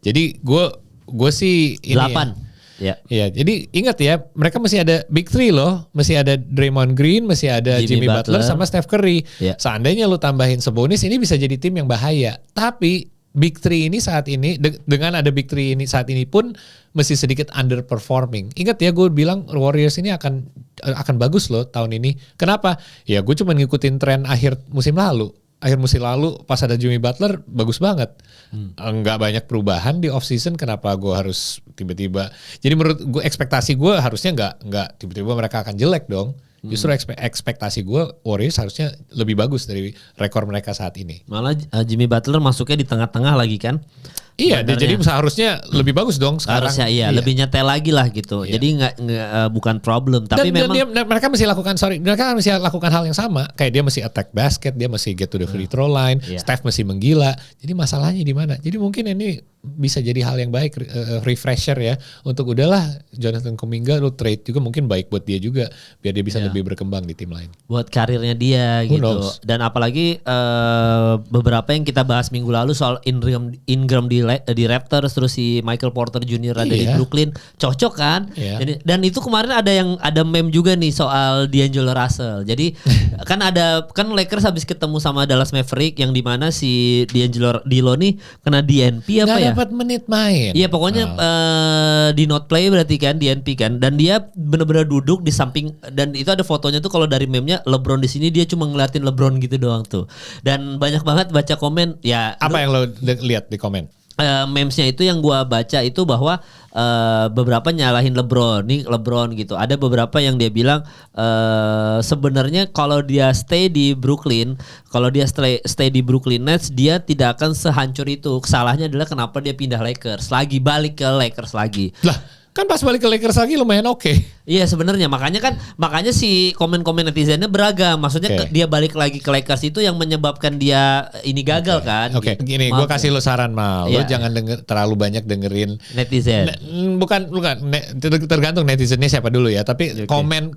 Jadi gue sih ini 8 Ya, jadi ingat ya, mereka masih ada big three loh, masih ada Draymond Green, masih ada Jimmy Butler sama Steph Curry. Seandainya lu tambahin Sabonis, ini bisa jadi tim yang bahaya. Tapi big three ini saat ini dengan ada big three ini saat ini pun masih sedikit underperforming. Ingat ya, gue bilang Warriors ini akan bagus loh tahun ini. Kenapa? Ya gue cuma ngikutin tren akhir musim lalu pas ada Jimmy Butler bagus banget. Nggak banyak perubahan di off season, kenapa gue harus tiba-tiba. Jadi menurut gue ekspektasi gue harusnya nggak tiba-tiba mereka akan jelek dong. Justru ekspektasi gue Warriors harusnya lebih bagus dari rekor mereka saat ini. Malah Jimmy Butler masuknya di tengah-tengah lagi kan. Iya, jadi seharusnya lebih bagus dong sekarang. Harusnya lebih nyetel lagi lah gitu. Iya. Jadi nggak bukan problem. Tapi memang mereka mesti lakukan hal yang sama. Kayak dia mesti attack basket, dia mesti get to the free throw line, Steph mesti menggila. Jadi masalahnya di mana? Jadi mungkin ini bisa jadi hal yang baik, refresher ya. Untuk udahlah Jonathan Kuminga lu trade juga mungkin baik buat dia juga, biar dia bisa lebih berkembang di tim lain. Buat karirnya dia Who gitu. knows? Dan apalagi beberapa yang kita bahas minggu lalu soal Ingram di Raptors, terus si Michael Porter Jr. ada di Brooklyn, cocok kan? Iya. Dan itu kemarin ada meme juga nih soal D'Angelo Russell. Jadi kan Lakers habis ketemu sama Dallas Maverick yang dimana si D'Angelo nih kena DNP apa ya? Dapat menit main. Iya pokoknya di not play berarti kan DNP kan, dan dia benar-benar duduk di samping, dan itu ada fotonya tuh kalau dari meme-nya LeBron di sini dia cuma ngeliatin LeBron gitu doang tuh, dan banyak banget baca komen ya. Apa yang lo lihat di komen? Memesnya itu yang gua baca itu bahwa beberapa nyalahin LeBron gitu. Ada beberapa yang dia bilang sebenarnya kalau dia stay di Brooklyn Nets, dia tidak akan sehancur itu. Kesalahannya adalah kenapa dia pindah Lakers lagi, balik ke Lakers lagi. Lah, kan pas balik ke Lakers lagi lumayan oke. Iya sebenarnya makanya si komen-komen netizennya beragam. Maksudnya dia balik lagi ke Lakers itu yang menyebabkan dia ini gagal kan. Oke, gini gue kasih lo saran Mal. Lo jangan terlalu banyak dengerin netizen. Bukan tergantung netizennya siapa dulu ya. Tapi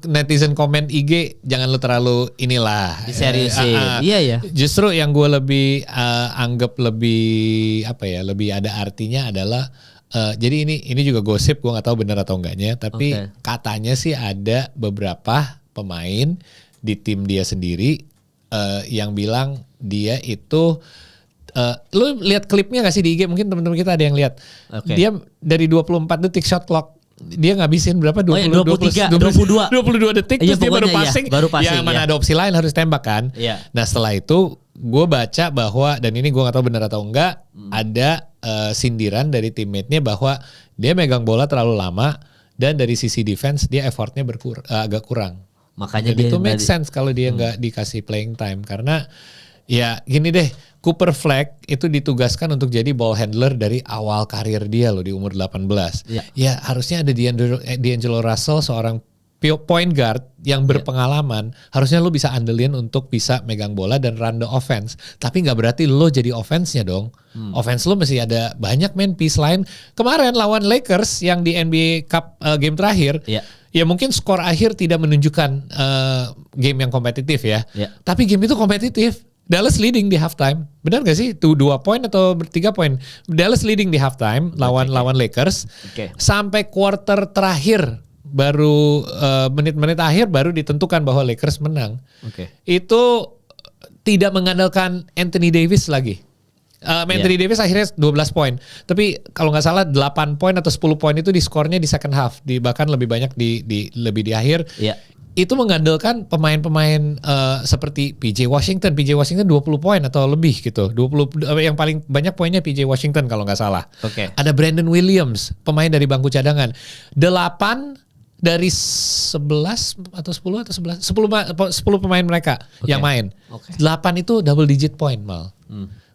netizen komen IG jangan lo terlalu inilah. Diseriusin. Iya ya. Justru yang gue lebih anggap lebih lebih ada artinya adalah jadi ini juga gosip, gue nggak tahu benar atau enggaknya, tapi katanya sih ada beberapa pemain di tim dia sendiri yang bilang dia itu, lu lihat klipnya nggak sih di IG? Mungkin teman-teman kita ada yang lihat. Dia dari 24 detik shot clock dia ngabisin berapa? 22 detik terus dia baru passing. Yang mana ada opsi lain harus tembak kan. Nah setelah itu gue baca bahwa, dan ini gue gak tahu benar atau enggak, ada sindiran dari teammate-nya bahwa dia megang bola terlalu lama dan dari sisi defense dia effortnya agak kurang. Makanya dan itu make sense kalau dia nggak dikasih playing time, karena ya gini deh, Cooper Flag itu ditugaskan untuk jadi ball handler dari awal karir dia loh di umur 18. Ya harusnya ada D'Angelo Russell, seorang point guard yang berpengalaman, harusnya lo bisa andelin untuk bisa megang bola dan run the offense. Tapi nggak berarti lo jadi offense-nya dong. Offense lo masih ada banyak main piece lain. Kemarin lawan Lakers yang di NBA Cup game terakhir, ya mungkin skor akhir tidak menunjukkan game yang kompetitif ya. Tapi game itu kompetitif. Dallas leading di halftime, benar gak sih? Itu 2 poin atau 3 poin? Dallas leading di halftime lawan Lakers, sampai quarter terakhir baru menit-menit akhir baru ditentukan bahwa Lakers menang. Itu tidak mengandalkan Anthony Davis lagi. Anthony Davis akhirnya 12 poin, tapi kalau nggak salah 8 poin atau 10 poin itu di skornya di second half, bahkan lebih banyak lebih di akhir. Itu mengandalkan pemain-pemain seperti PJ Washington 20 poin atau lebih gitu. 20 yang paling banyak poinnya PJ Washington kalau nggak salah. Ada Brandon Williams, pemain dari bangku cadangan. 8 dari 11 atau 10 atau 11 10 pemain mereka yang main. 8 itu double digit point Mal.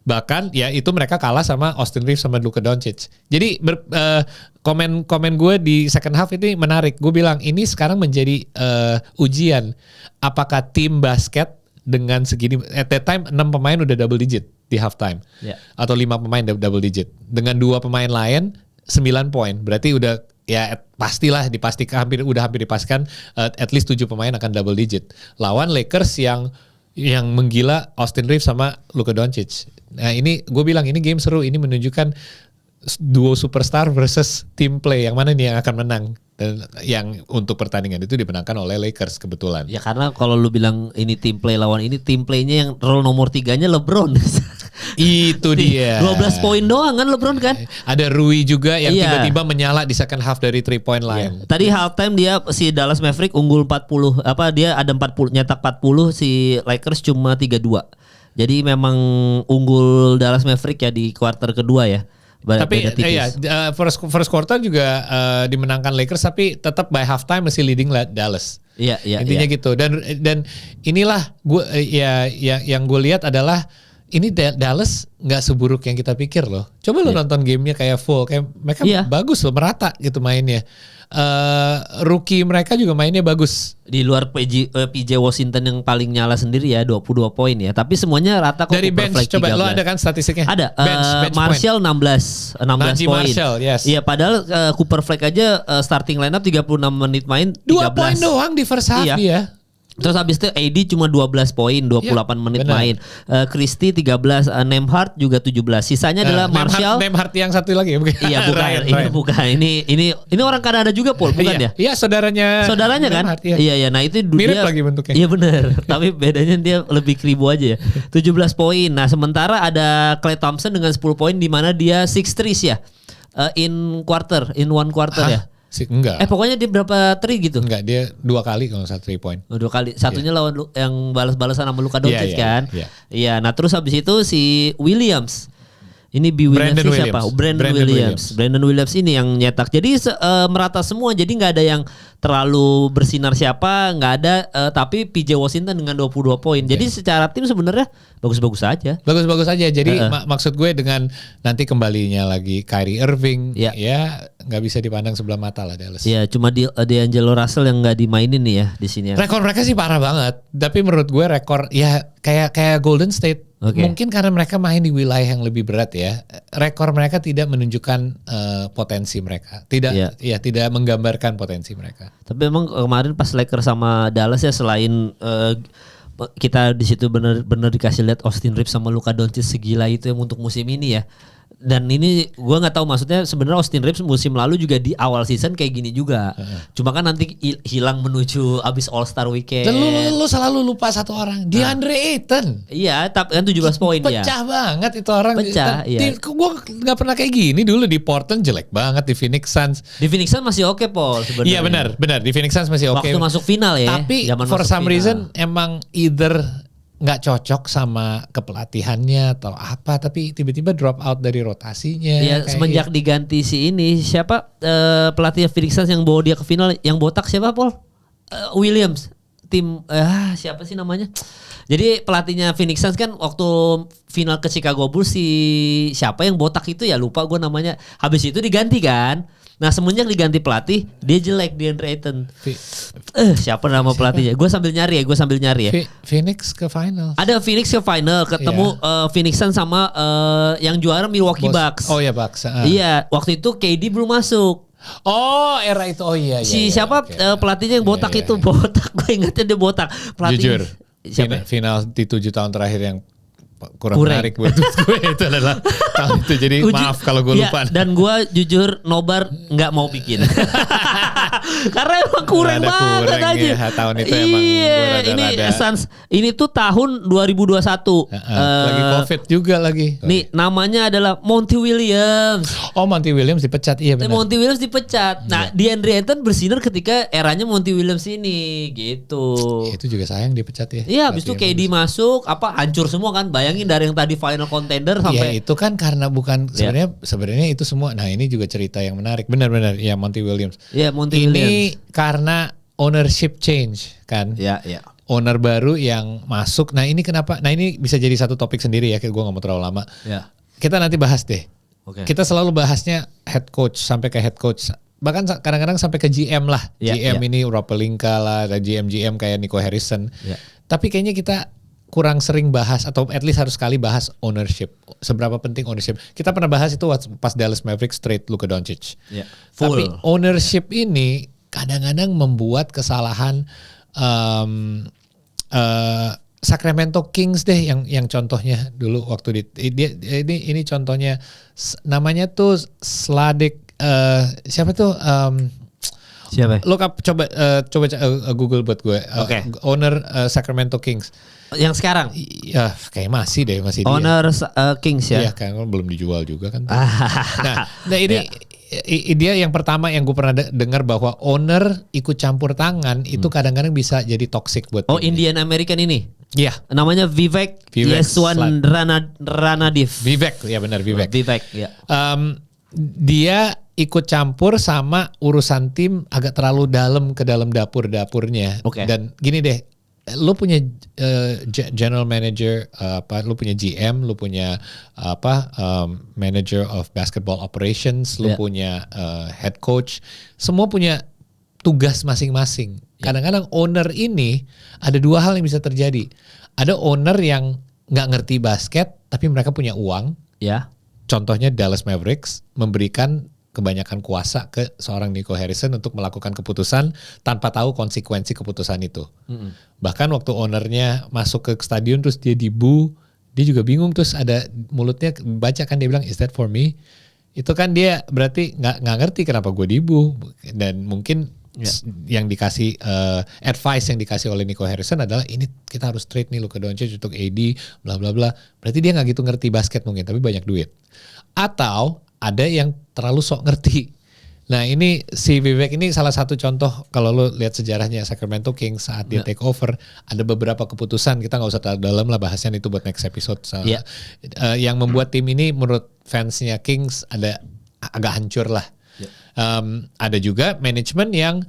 Bahkan ya itu mereka kalah sama Austin Reeves sama Luka Doncic. Jadi komen gue di second half ini menarik. Gue bilang ini sekarang menjadi ujian. Apakah tim basket dengan segini, at that time 6 pemain udah double digit di halftime. Atau 5 pemain double digit. Dengan 2 pemain lain 9 poin. Berarti udah ya pastilah dipastikan hampir dipastikan at least 7 pemain akan double digit. Lawan Lakers yang menggila Austin Reeves sama Luka Doncic. Nah ini gue bilang ini game seru, ini menunjukkan duo superstar versus team play, yang mana nih yang akan menang, dan yang untuk pertandingan itu dimenangkan oleh Lakers kebetulan. Ya karena kalau lu bilang ini team play lawan ini, team playnya yang role nomor 3-nya LeBron. Itu dia. 12 poin doang kan LeBron kan. Ada Rui juga yang tiba-tiba menyala di second half dari 3 point line. Tadi halftime dia si Dallas Maverick unggul 40, dia ada 40 nyetak 40, si Lakers cuma 32. Jadi memang unggul Dallas Maverick ya di kuarter kedua ya. Tapi first quarter juga dimenangkan Lakers, tapi tetap by halftime masih leading Dallas. Iya. Intinya gitu. Dan inilah gue yang gue lihat adalah ini Dallas nggak seburuk yang kita pikir loh. Coba lo nonton gamenya kayak full, kayak mereka bagus loh, merata gitu mainnya. Rookie mereka juga mainnya bagus. Di luar PJ Washington yang paling nyala sendiri ya 22 poin ya. Tapi semuanya rata kok. Dari bench coba 13. lo ada kan statistiknya? Ada. Bench Marshall point. 16 poin. Marshall, yes. Iya padahal Cooper Flag aja starting lineup 36 menit main 13. 2 poin doang di first half dia. Terus habis itu AD cuma 12 poin, 28 menit benar. main. Christie 13, Nembhard juga 17. Sisanya adalah Marshall. Nembhard yang satu lagi bukan? Iya bukan, Ryan. bukan. Ini orang Kanada juga Paul, bukan ya? Iya, saudaranya kan? Nembhard, Iya. Nah itu mirip dia, lagi bentuknya. Iya benar. Tapi bedanya dia lebih kribo aja ya. 17 poin. Nah sementara ada Klay Thompson dengan 10 poin di mana dia 6 threes ya. In one quarter ya. Enggak. Pokoknya dia berapa three gitu? Enggak, dia 2 kali kalau 3 point. 2 kali. Satunya lawan yang balas-balasan sama Luka Doncic kan? Iya. Iya, nah terus habis itu si Williams. Ini Williams siapa? Brandon Williams ini yang nyetak. Jadi merata semua. Jadi nggak ada yang terlalu bersinar siapa, nggak ada. Tapi PJ Washington dengan 22 poin. Jadi secara tim sebenarnya bagus-bagus aja. Bagus-bagus aja. Jadi maksud gue dengan nanti kembalinya lagi Kyrie Irving, ya nggak bisa dipandang sebelah mata lah Dallas. Ya, cuma D'Angelo Russell yang nggak dimainin nih ya di sini. Rekor mereka sih parah banget. Tapi menurut gue rekor ya kayak Golden State. Okay. Mungkin karena mereka main di wilayah yang lebih berat ya. Rekor mereka tidak menunjukkan potensi mereka. Tidak menggambarkan potensi mereka. Tapi emang kemarin pas Lakers sama Dallas ya selain kita di situ benar-benar dikasih lihat Austin Reeves sama Luka Doncic segila itu yang untuk musim ini ya. Dan ini gue nggak tahu maksudnya sebenarnya Austin Reeves musim lalu juga di awal season kayak gini juga. Cuma kan nanti hilang menuju abis All Star Weekend. Dan lu selalu lupa satu orang, DeAndre Ayton. Iya, tapi kan 17 poin dia. Pecah banget itu orang. Pecah, iya. Gue nggak pernah kayak gini dulu di Portland, jelek banget di Phoenix Suns. Di Phoenix Suns masih oke Paul sebenarnya. Iya benar di Phoenix Suns masih oke. Waktu masuk final ya. Tapi for some reason emang either nggak cocok sama kepelatihannya atau apa, tapi tiba-tiba drop out dari rotasinya. Iya, semenjak diganti si ini siapa pelatih Phoenix Suns yang bawa dia ke final, yang botak siapa Paul? Williams. Siapa sih namanya? Jadi pelatihnya Phoenix Suns kan waktu final ke Chicago Bulls si siapa yang botak itu ya lupa gue namanya. Habis itu diganti kan. Nah semenjak diganti pelatih dia jelek DeAndre Ayton. Siapa nama pelatihnya? Gue sambil nyari ya. Phoenix ke final. Ada Phoenix ke final ketemu Phoenix Suns sama yang juara Milwaukee Bucks. Oh ya Bucks. Iya waktu itu KD belum masuk. Oh era itu Siapa pelatihnya yang botak itu botak. Gue ingatnya dia botak. Pelatih. Jujur. Final di 7 tahun terakhir yang kurang menarik buat gue itu adalah tahun itu. Jadi maaf kalau gue lupa. Dan gue jujur nobar nggak mau bikin. Karena emang kurang banget aja. Ya, tahun itu emang ini Suns ini tuh tahun 2021. Lagi COVID juga lagi. Nih namanya adalah Monty Williams. Oh Monty Williams dipecat, iya benar. Monty Williams dipecat. Nah DeAndre Ayton bersinar ketika eranya Monty Williams ini gitu. Itu juga sayang dipecat ya. Iya habis itu KD masuk hancur semua kan. Bayangin dari yang tadi final contender sampai. Ya itu kan karena bukan sebenarnya itu semua. Nah ini juga cerita yang menarik. Benar-benar ya Monty Williams. Iya Monty Williams. Ini karena ownership change kan. Iya. Owner baru yang masuk. Nah ini kenapa? Nah ini bisa jadi satu topik sendiri ya. Gue gak mau terlalu lama. Ya. Kita nanti bahas deh. Okay. Kita selalu bahasnya head coach sampai ke head coach. Bahkan kadang-kadang sampai ke GM lah. GM ini Rob Pelinka lah. Ada GM kayak Nico Harrison. Tapi kayaknya kita kurang sering bahas atau at least harus sekali bahas ownership. Seberapa penting ownership. Kita pernah bahas itu pas Dallas Mavericks trade Luka Doncic. Tapi ownership ini kadang-kadang membuat kesalahan Sacramento Kings deh yang contohnya dulu waktu ini contohnya namanya tuh Sladik siapa tuh siapa? Look up coba Google buat gue. Owner Sacramento Kings. Yang sekarang? Ya kayak masih dia. Owner Kings ya. Iya kan belum dijual juga kan. nah ini dia yang pertama yang gue pernah dengar bahwa owner ikut campur tangan itu kadang-kadang bisa jadi toxic buat tim. Indian American ini. Iya. Namanya Vivek Yeswan Ranadiv. Vivek, ya benar Vivek. Vivek, ya. Dia ikut campur sama urusan tim agak terlalu dalam ke dalam dapur-dapurnya. Oke. Dan gini deh, lu punya general manager, lu punya GM, lu punya manager of basketball operations, lu Yeah. punya head coach, semua punya tugas masing-masing. Kadang-kadang owner ini ada dua hal yang bisa terjadi. Ada owner yang nggak ngerti basket, tapi mereka punya uang. Ya. Contohnya Dallas Mavericks memberikan kebanyakan kuasa ke seorang Nico Harrison untuk melakukan keputusan tanpa tahu konsekuensi keputusan itu. Bahkan waktu ownernya masuk ke stadion terus dia dibu, dia juga bingung, terus ada mulutnya baca kan, dia bilang is that for me? Itu kan dia berarti nggak ngerti kenapa gue dibu, dan mungkin yang dikasih advice yang dikasih oleh Nico Harrison adalah ini kita harus trade nih Luka Doncic untuk AD bla bla bla. Berarti dia nggak gitu ngerti basket mungkin, tapi banyak duit. Atau ada yang terlalu sok ngerti. Nah ini si Vivek ini salah satu contoh. Kalau lo lihat sejarahnya Sacramento Kings saat dia take over, ada beberapa keputusan, kita nggak usah terlalu dalam lah bahasnya, itu buat next episode. Yang membuat tim ini menurut fansnya Kings ada agak hancur lah. Ada juga manajemen yang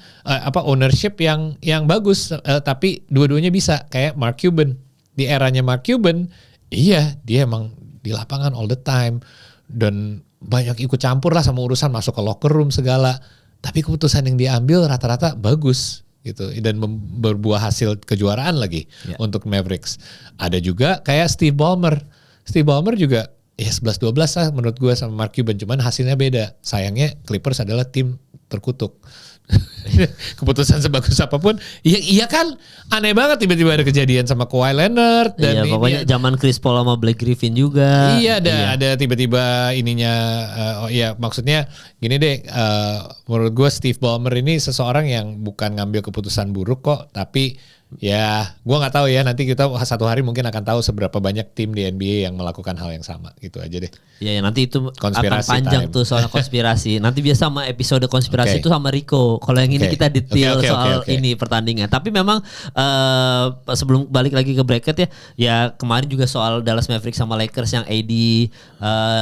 ownership yang bagus, tapi dua-duanya bisa, kayak Mark Cuban. Di eranya Mark Cuban, iya dia emang di lapangan all the time dan banyak ikut campur lah sama urusan, masuk ke locker room segala, tapi keputusan yang diambil rata-rata bagus gitu dan berbuah hasil kejuaraan lagi untuk Mavericks. Ada juga kayak Steve Ballmer juga ya 11-12 lah menurut gue sama Mark Cuban, cuman hasilnya beda. Sayangnya Clippers adalah tim terkutuk. Keputusan sebagus apapun, iya kan, aneh banget tiba-tiba ada kejadian sama Kawhi Leonard dan pokoknya zaman Chris Paul sama Blake Griffin juga. Iya ada tiba-tiba ininya, maksudnya gini deh, menurut gue Steve Ballmer ini seseorang yang bukan ngambil keputusan buruk kok, tapi ya gue nggak tahu ya, nanti kita satu hari mungkin akan tahu seberapa banyak tim di NBA yang melakukan hal yang sama, gitu aja deh. Ya nanti itu Konspirasi akan panjang time. tuh soal konspirasi. Nanti biasa sama episode konspirasi itu sama Rico. Kalau yang ini kita detail soal ini pertandingan. Tapi memang sebelum balik lagi ke bracket ya kemarin juga soal Dallas Mavericks sama Lakers yang AD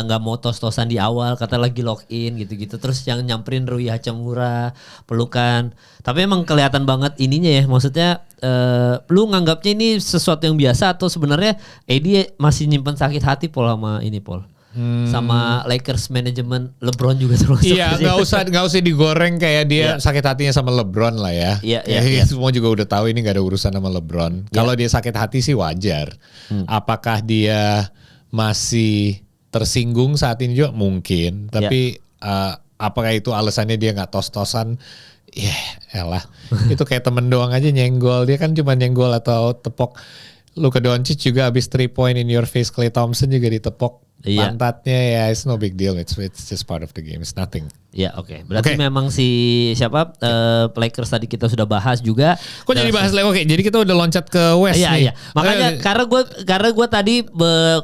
nggak mau tos-tosan di awal, kata lagi lock in gitu-gitu. Terus yang nyamperin Rui Hachimura, pelukan. Tapi emang kelihatan banget ininya ya, maksudnya lu nganggapnya ini sesuatu yang biasa atau sebenarnya AD masih nyimpen sakit hati Paul sama ini Paul? Sama Lakers manajemen LeBron juga termasuk. Iya, nggak usah digoreng kayak dia sakit hatinya sama LeBron lah ya. Iya. Semua juga udah tahu ini nggak ada urusan sama LeBron. Kalau dia sakit hati sih wajar. Apakah dia masih tersinggung saat ini juga mungkin. Tapi apakah itu alasannya dia nggak tos-tosan? Elah. Itu kayak temen doang aja nyenggol. Dia kan cuma nyenggol atau tepok. Luka Doncic juga habis 3 point in your face, Klay Thompson juga ditepok pantatnya, ya it's no big deal, it's just part of the game, it's nothing. Ya oke. Berarti memang si siapa Lakers tadi kita sudah bahas juga. Kok jadi bahas Lakers? Jadi kita udah loncat ke West nih. Iya. Makanya karena gue tadi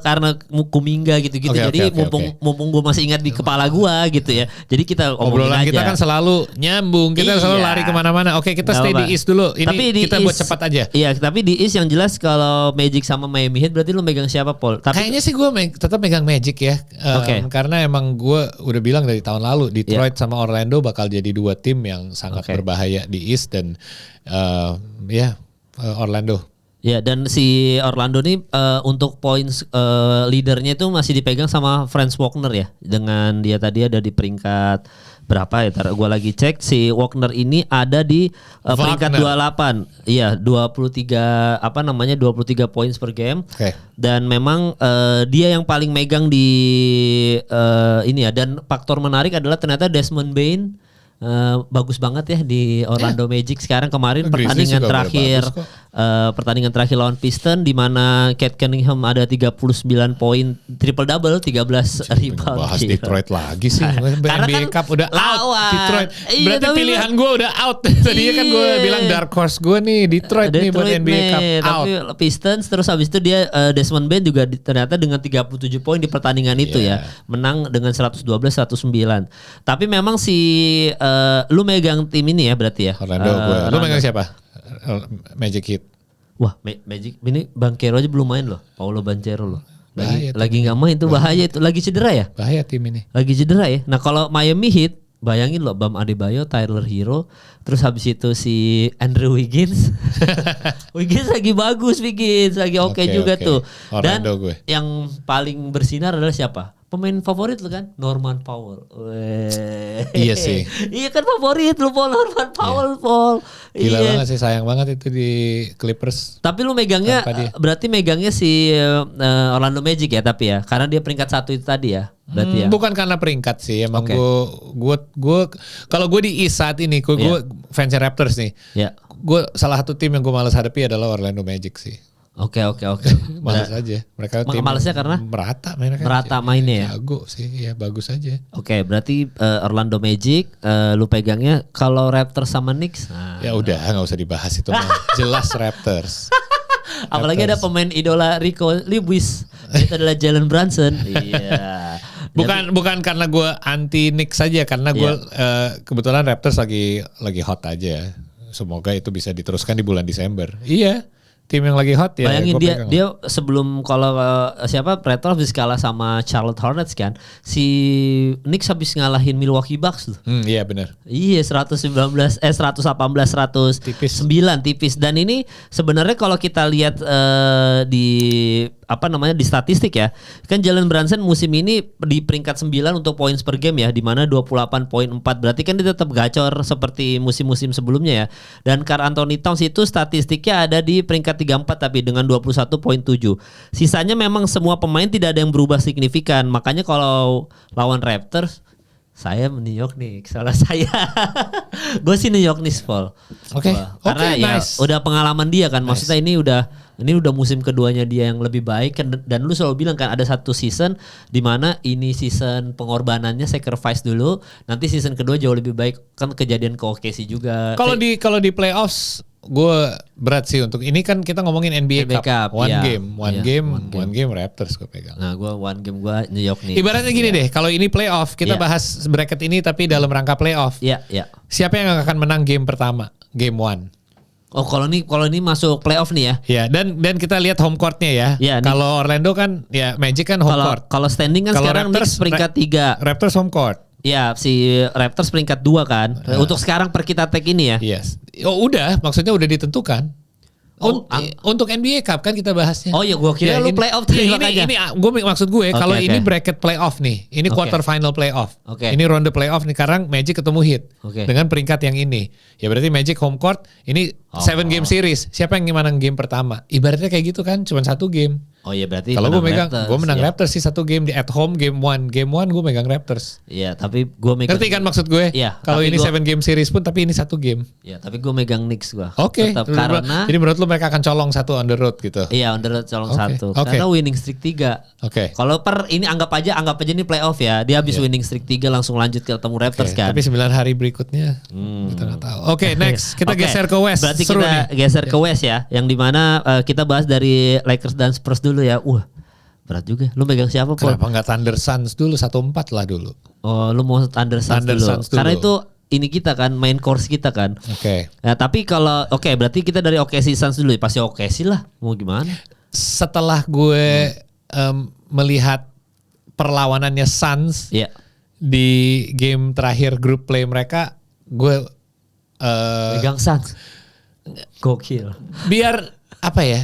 karena Kuminga gitu-gitu, jadi mumpung gue masih ingat di kepala gue gitu ya. Jadi kita obrolan aja. Kita kan selalu nyambung, kita selalu lari kemana-mana. Oke, kita stay di East dulu. Ini tapi kita buat cepat aja. Iya, tapi di East yang jelas kalau Magic sama Miami Heat berarti lu megang siapa, Paul? Kayaknya sih gue tetap megang Magic ya. Karena emang gue udah bilang dari tahun lalu Detroit sama Orlando bakal jadi dua tim yang sangat berbahaya di East, dan Orlando. Ya, dan si Orlando nih untuk points leadernya itu masih dipegang sama Franz Wagner ya, dengan dia tadi ada di peringkat berapa ya? Gue lagi cek, si Wagner ini ada di peringkat 28. Iya, 23 points per game. Dan memang dia yang paling megang di ini ya, dan faktor menarik adalah ternyata Desmond Bane bagus banget ya di Orlando Magic sekarang. Kemarin pertandingan terakhir lawan Piston di mana Cade Cunningham ada 39 poin, triple double, 13 rebound. Bahas Detroit lagi sih. NBA Cup udah out Detroit. Berarti pilihan gue udah out. Tadinya kan gue bilang dark horse gue nih Detroit nih buat NBA Cup out. Tapi Pistons, terus habis itu dia Desmond Bane juga ternyata dengan 37 poin di pertandingan itu ya, menang dengan 112-109. Tapi memang si lu megang tim ini ya berarti ya. Orlando gue. Lu megang siapa? Magic Heat. Wah, Magic ini Banchero aja belum main loh. Paulo Banchero loh. Lagi nggak main, itu bahaya itu. Lagi cedera ya? Bahaya tim ini. Lagi cedera ya. Nah, kalau Miami Heat bayangin loh Bam Adebayo, Tyler Hero, terus habis itu si Andrew Wiggins. Wiggins lagi bagus, Wiggins lagi oke juga oke. tuh. Dan Orlando gue. yang paling bersinar adalah siapa? Pemain favorit lu kan, Norman Powell. Iya sih. Iya kan favorit lu Paul, Norman Powell, Paul. Gila Iya. banget sih, sayang banget itu di Clippers. Tapi lu megangnya Tanpa dia. berarti megangnya si Orlando Magic ya tapi ya, karena dia peringkat 1 itu tadi ya. Berarti ya. Bukan karena peringkat sih, emang Oke. gue kalau gue di East saat ini, gue fans Raptors nih. Ya. Gue salah satu tim yang gue malas hadapi adalah Orlando Magic sih. Oke. Malas aja. Mereka tim Malesnya karena merata mainnya kan. merata mainnya ya. Jago sih, ya bagus aja. Oke, berarti Orlando Magic lu pegangnya kalau Raptors sama Knicks. Nah, Ya udah nggak usah dibahas itu mah. Jelas Raptors. apalagi ada pemain idola Rico Lewis. Itu adalah Jalen Brunson. Iya. Bukan karena gue anti Knicks saja, karena gue kebetulan Raptors lagi hot aja. Semoga itu bisa diteruskan di bulan Desember. Iya, tim yang lagi hot ya. Bayangin gua pegang. dia sebelum kalau siapa Raptors habis kalah sama Charlotte Hornets kan. Si Knicks habis ngalahin Milwaukee Bucks tuh. Iya benar. Iya 118 109 tipis. Dan ini sebenarnya kalau kita lihat di di statistik ya, kan Jalen Brunson musim ini di peringkat 9 untuk points per game ya, di mana 28.4, berarti kan dia tetap gacor seperti musim-musim sebelumnya ya. Dan Karl Anthony Towns itu statistiknya ada di peringkat 34 tapi dengan 21.7. Sisanya memang semua pemain tidak ada yang berubah signifikan. Makanya kalau lawan Raptors saya New York Knicks, salah saya. Gue sih New York Knicks, Paul. Oke. Karena Oke, ya nice. udah pengalaman dia kan. Maksudnya ini udah musim keduanya dia yang lebih baik kan, dan lu selalu bilang kan ada satu season di mana ini season pengorbanannya sacrifice dulu, nanti season kedua jauh lebih baik kan, kejadian ke OKC juga. Kalau di playoffs gue berat sih untuk ini, kan kita ngomongin NBA Cup. One iya. game Raptors gue pegang. Nah, one game gue New York nih. Ibaratnya gini deh, kalau ini playoff kita Iya. bahas bracket ini tapi dalam rangka playoff. Iya. Siapa yang akan menang game pertama? Game 1. Oh, kalau ini masuk playoff nih ya. Ya, dan kita lihat home courtnya ya. Iya, Kalau Orlando kan ya Magic kan home court. Kalau standing kan Kalau sekarang Raptors, Knicks peringkat 3. Raptors home court. Ya, si Raptors peringkat 2 kan. Untuk sekarang per kita tag ini ya. Yes. Oh udah, maksudnya udah ditentukan. Untuk NBA Cup kan kita bahasnya. Oh iya, gua kira lu playoff tadi makanya. Ini gue maksud gue kalau Oke. ini bracket playoff nih, ini quarter final playoff. Oke. Ini ronde playoff nih, sekarang Magic ketemu Heat Oke. dengan peringkat yang ini. Ya berarti Magic home court, ini 7 game series. Siapa yang menang game pertama? Ibaratnya kayak gitu kan, cuma 1 game. Oh iya, berarti Kalau gue ya. menang Raptors sih 1 game di at home game 1 gue megang Raptors. Iya, tapi gue megang. Ngerti kan maksud gue? Iya, Kalau tapi ini 7 game series pun tapi ini 1 game. Iya, tapi gue megang Knicks gue. Oke. Tetap karena Jadi menurut lu mereka akan colong 1 on the road gitu. iya, on the road colong Oke, 1. oke. Karena winning streak 3. Oke. Kalau ini anggap aja ini playoff ya. Dia habis winning streak 3 langsung lanjut ke ketemu Raptors kan. Tapi 9 hari berikutnya kita nggak tahu. Oke, next kita Oke, geser ke West. Berarti Seru kita nih. geser ke West ya, yang dimana kita bahas dari Lakers dan Spurs dulu ya. Berat juga. Lu megang siapa, Paul? Kenapa nggak Thunder Suns dulu 1-4 lah dulu? Oh, lu mau Thunder Suns Thunder dulu. Suns dulu. Karena itu ini kita kan, main course kita kan. Oke. Nah, tapi kalau berarti kita dari OKC Suns dulu ya. Pasti OKC lah. Mau gimana? Setelah gue melihat perlawanannya Suns Iya. di game terakhir grup play mereka, gue Megang Suns. Gokil. biar apa ya?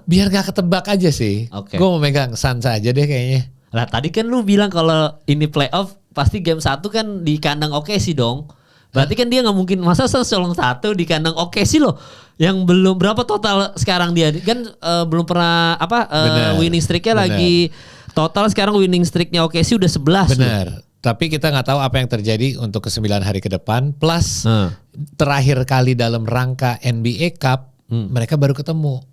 Biar gak ketebak aja sih. Oke. Gue mau megang Suns aja deh kayaknya. Lah tadi kan lu bilang kalau ini playoff pasti game 1 kan di kandang OKC dong. Berarti kan dia nggak mungkin masa colong 1 di kandang OKC loh. Yang belum berapa total sekarang dia kan belum pernah Bener. winning streaknya Bener. lagi total sekarang winning streaknya OKC udah 11. Benar. Tapi kita nggak tahu apa yang terjadi untuk ke 9 hari ke depan. Plus Hmm. terakhir kali dalam rangka NBA Cup mereka baru ketemu.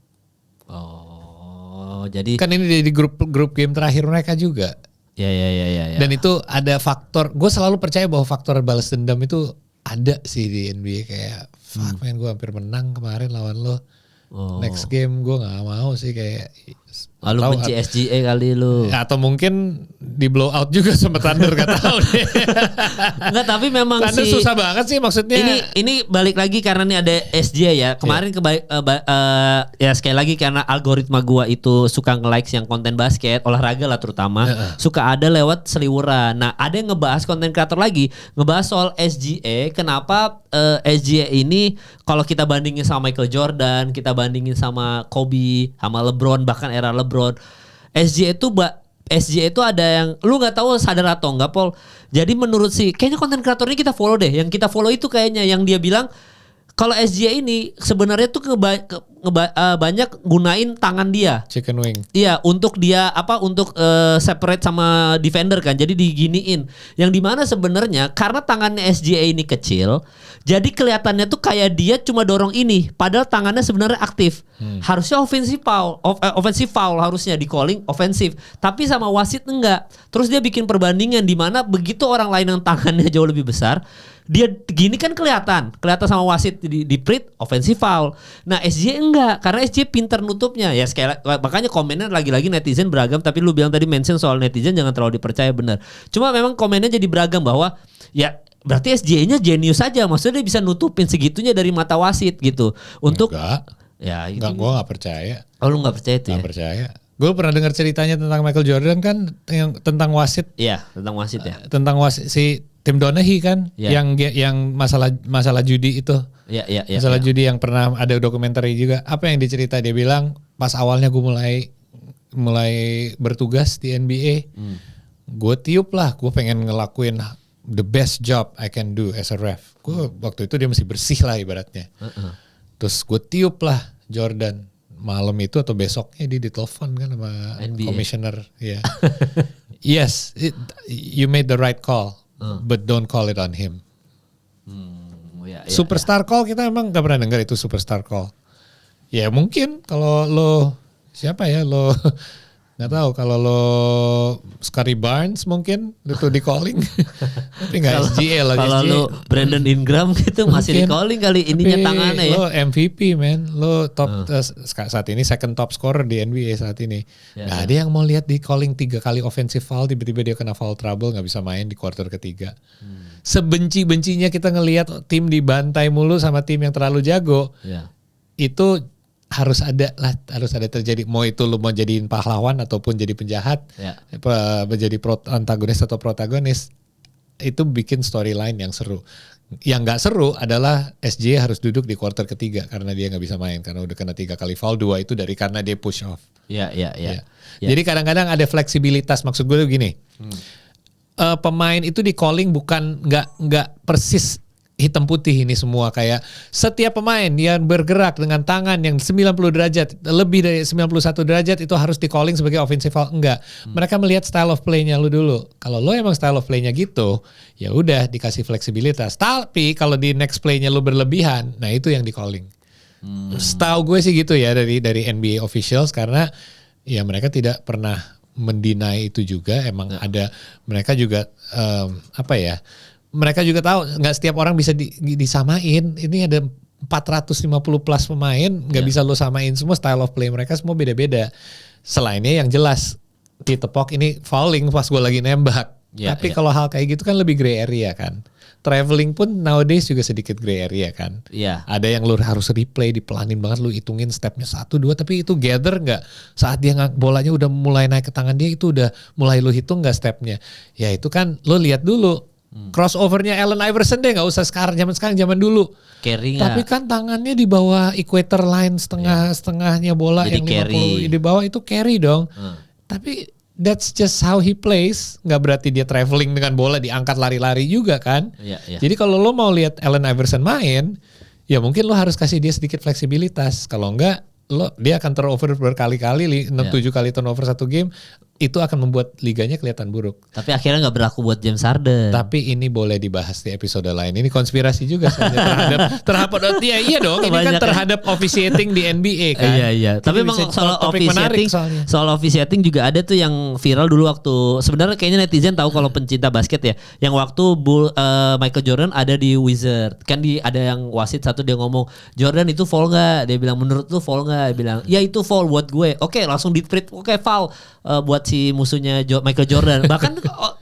Oh, jadi Kan ini di grup game terakhir mereka juga. ya. Dan itu ada faktor. Gue selalu percaya bahwa faktor balas dendam itu ada sih di NBA, kayak fuck man, gue hampir menang kemarin lawan lo. Oh. Next game gue nggak mau sih, kayak Lalu benci SGA kali lu. Ya, atau mungkin di blow out juga sama Thunder gak tahu deh. Enggak, tapi memang Thunder susah banget sih maksudnya. Ini balik lagi karena nih ada SGA ya. Kemarin ya sekali lagi karena algoritma gua itu suka nge-likes yang konten basket, olahraga lah terutama, suka ada lewat seliwuran. Nah, ada yang ngebahas konten kreator lagi, ngebahas soal SGA, kenapa SGA ini kalau kita bandingin sama Michael Jordan, kita bandingin sama Kobe, sama LeBron, bahkan era LeBron, SGA itu ada yang lu nggak tahu sadar atau enggak, Paul. Jadi menurut kayaknya konten kreator ini kita follow deh. Yang kita follow itu kayaknya yang dia bilang kalau SGA ini sebenarnya tuh banyak gunain tangan dia. Chicken wing. Iya, untuk dia untuk separate sama defender kan. Jadi diginiin. Yang dimana sebenarnya karena tangannya SGA ini kecil, jadi kelihatannya tuh kayak dia cuma dorong ini, padahal tangannya sebenarnya aktif. Harusnya offensive foul harusnya di calling offensive. Tapi sama wasit enggak. Terus dia bikin perbandingan di mana begitu orang lain yang tangannya jauh lebih besar, dia gini kan kelihatan sama wasit di print offensive foul. Nah, SGA enggak, karena SGA pinter nutupnya. Ya makanya komennya lagi-lagi netizen beragam, tapi lu bilang tadi mention soal netizen jangan terlalu dipercaya, benar. Cuma memang komennya jadi beragam bahwa ya berarti SGA-nya jenius aja, maksudnya dia bisa nutupin segitunya dari mata wasit gitu. Untuk enggak. Ya itu. Enggak, gue gak percaya. Oh, lu gak percaya itu ya? Gak percaya. Gue pernah dengar ceritanya tentang Michael Jordan kan, yang tentang wasit. Iya, tentang wasit ya. Tentang wasit si Tim Donaghy kan, yang masalah judi itu. Iya. Masalah judi yang pernah ada dokumenter juga. Apa yang dicerita, dia bilang pas awalnya gue mulai bertugas di NBA, gue tiup lah, gue pengen ngelakuin the best job I can do as a ref. Gue waktu itu dia masih bersih lah ibaratnya. Terus gue tiup lah Jordan. Malam itu atau besoknya dia ditelepon kan sama NBA. Commissioner. Yeah. Yes, you made the right call, but don't call it on him. Superstar call kita emang gak pernah dengar itu superstar call. Ya mungkin kalau lo siapa ya lo nggak tahu, kalau lo Scottie Barnes mungkin itu di calling. Tapi nggak SGA lagi. Kalau lo Brandon Ingram gitu masih di calling kali ininya tangannya ya. Lo MVP man, lo top saat ini second top scorer di NBA saat ini. Nggak ada yang mau lihat di calling 3 kali offensive foul, tiba-tiba dia kena foul trouble nggak bisa main di quarter ketiga. Sebenci-bencinya kita ngelihat tim dibantai mulu sama tim yang terlalu jago. Itu harus ada terjadi, mau itu lu mau jadiin pahlawan ataupun jadi penjahat, menjadi antagonis atau protagonis, itu bikin storyline yang seru. Yang nggak seru adalah SJ harus duduk di quarter ketiga karena dia nggak bisa main karena udah kena 3 kali foul, 2 itu dari karena dia push off. Jadi kadang-kadang ada fleksibilitas, maksud gue gini, pemain itu di calling bukan nggak persis hitam putih ini semua, kayak setiap pemain yang bergerak dengan tangan yang 90 derajat, lebih dari 91 derajat itu harus di calling sebagai offensive foul. Enggak. Mereka melihat style of play-nya lu dulu. Kalau lu emang style of play-nya gitu, ya udah dikasih fleksibilitas. Tapi kalau di next play-nya lu berlebihan, nah itu yang di calling. Setahu gue sih gitu ya dari NBA officials, karena ya mereka tidak pernah mendinai itu juga. Emang ada, mereka juga mereka juga tahu nggak setiap orang bisa disamain. Ini ada 450 plus pemain, nggak bisa lo samain semua, style of play mereka semua beda-beda. Selainnya yang jelas ditepok ini fouling pas gue lagi nembak. Tapi kalau hal kayak gitu kan lebih gray area kan. Traveling pun nowadays juga sedikit gray area kan. Ada yang lo harus replay, dipelanin banget, lo hitungin stepnya 1, 2, tapi itu gather nggak? Saat dia bolanya udah mulai naik ke tangan dia, itu udah mulai lo hitung nggak stepnya? Ya itu kan lo lihat dulu. Crossovernya Allen Iverson deh, nggak usah zaman dulu. Carry tapi kan tangannya di bawah equator line, setengahnya bola. Jadi yang 50 di bawah itu carry dong. Tapi that's just how he plays. Nggak berarti dia traveling dengan bola diangkat lari-lari juga kan. Jadi kalau lo mau lihat Allen Iverson main, ya mungkin lo harus kasih dia sedikit fleksibilitas. Kalau enggak, dia akan turnover berkali-kali, 6-7 kali turnover satu game. itu akan membuat liganya kelihatan buruk. Tapi akhirnya nggak berlaku buat James Harden. Tapi ini boleh dibahas di episode lain. Ini konspirasi juga soalnya terhadap iya dong. Ini kan terhadap officiating di NBA kan. Iya. Tapi memang soal officiating juga ada tuh yang viral dulu waktu sebenarnya kayaknya netizen tahu kalau pencinta basket ya. Yang waktu Michael Jordan ada di Wizard kan ada yang wasit satu dia ngomong Jordan itu foul nggak? Dia bilang menurut lu foul nggak? Dia bilang ya itu foul buat gue. Oke langsung di tweet oke foul buat si musuhnya Michael Jordan. Bahkan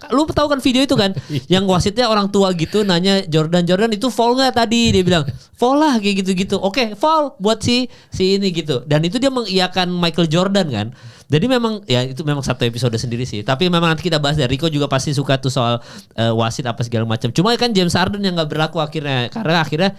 lu tahu kan video itu kan yang wasitnya orang tua gitu nanya Jordan itu foul nggak tadi? Dia bilang foul lah kayak gitu-gitu. Oke foul buat si ini gitu. Dan itu dia mengiyakan Michael Jordan kan. Jadi memang ya itu memang satu episode sendiri sih. Tapi memang nanti kita bahas ya. Rico juga pasti suka tuh soal wasit apa segala macam. Cuma kan James Harden yang nggak berlaku akhirnya karena akhirnya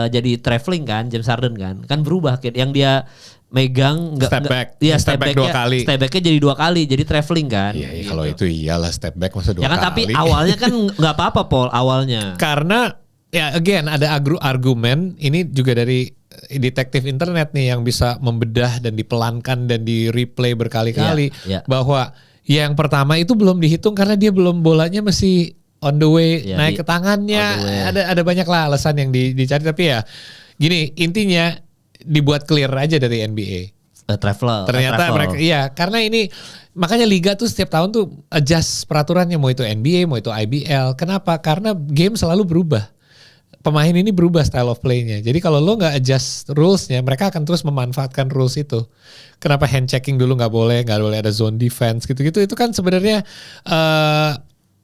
jadi traveling kan James Harden kan berubah yang dia megang step back. Iya step back 2 kali. Step backnya jadi 2 kali jadi traveling kan. Iya gitu. Kalau itu iyalah step back masa 2 ya kan, kali. Tapi awalnya kan nggak apa-apa Paul awalnya. Karena ya again ada argumen ini juga dari detektif internet nih yang bisa membedah dan dipelankan dan di replay berkali-kali bahwa yang pertama itu belum dihitung karena dia belum bolanya masih on the way naik ke tangannya. Ada banyak lah alasan yang dicari tapi ya gini intinya dibuat clear aja dari NBA. Ternyata mereka karena ini makanya liga tuh setiap tahun tuh adjust peraturannya mau itu NBA mau itu IBL. Kenapa? Karena game selalu berubah. Pemain ini berubah style of play-nya. Jadi kalau lo nggak adjust rules-nya, mereka akan terus memanfaatkan rules itu. Kenapa hand checking dulu nggak boleh ada zone defense gitu-gitu. Itu kan sebenarnya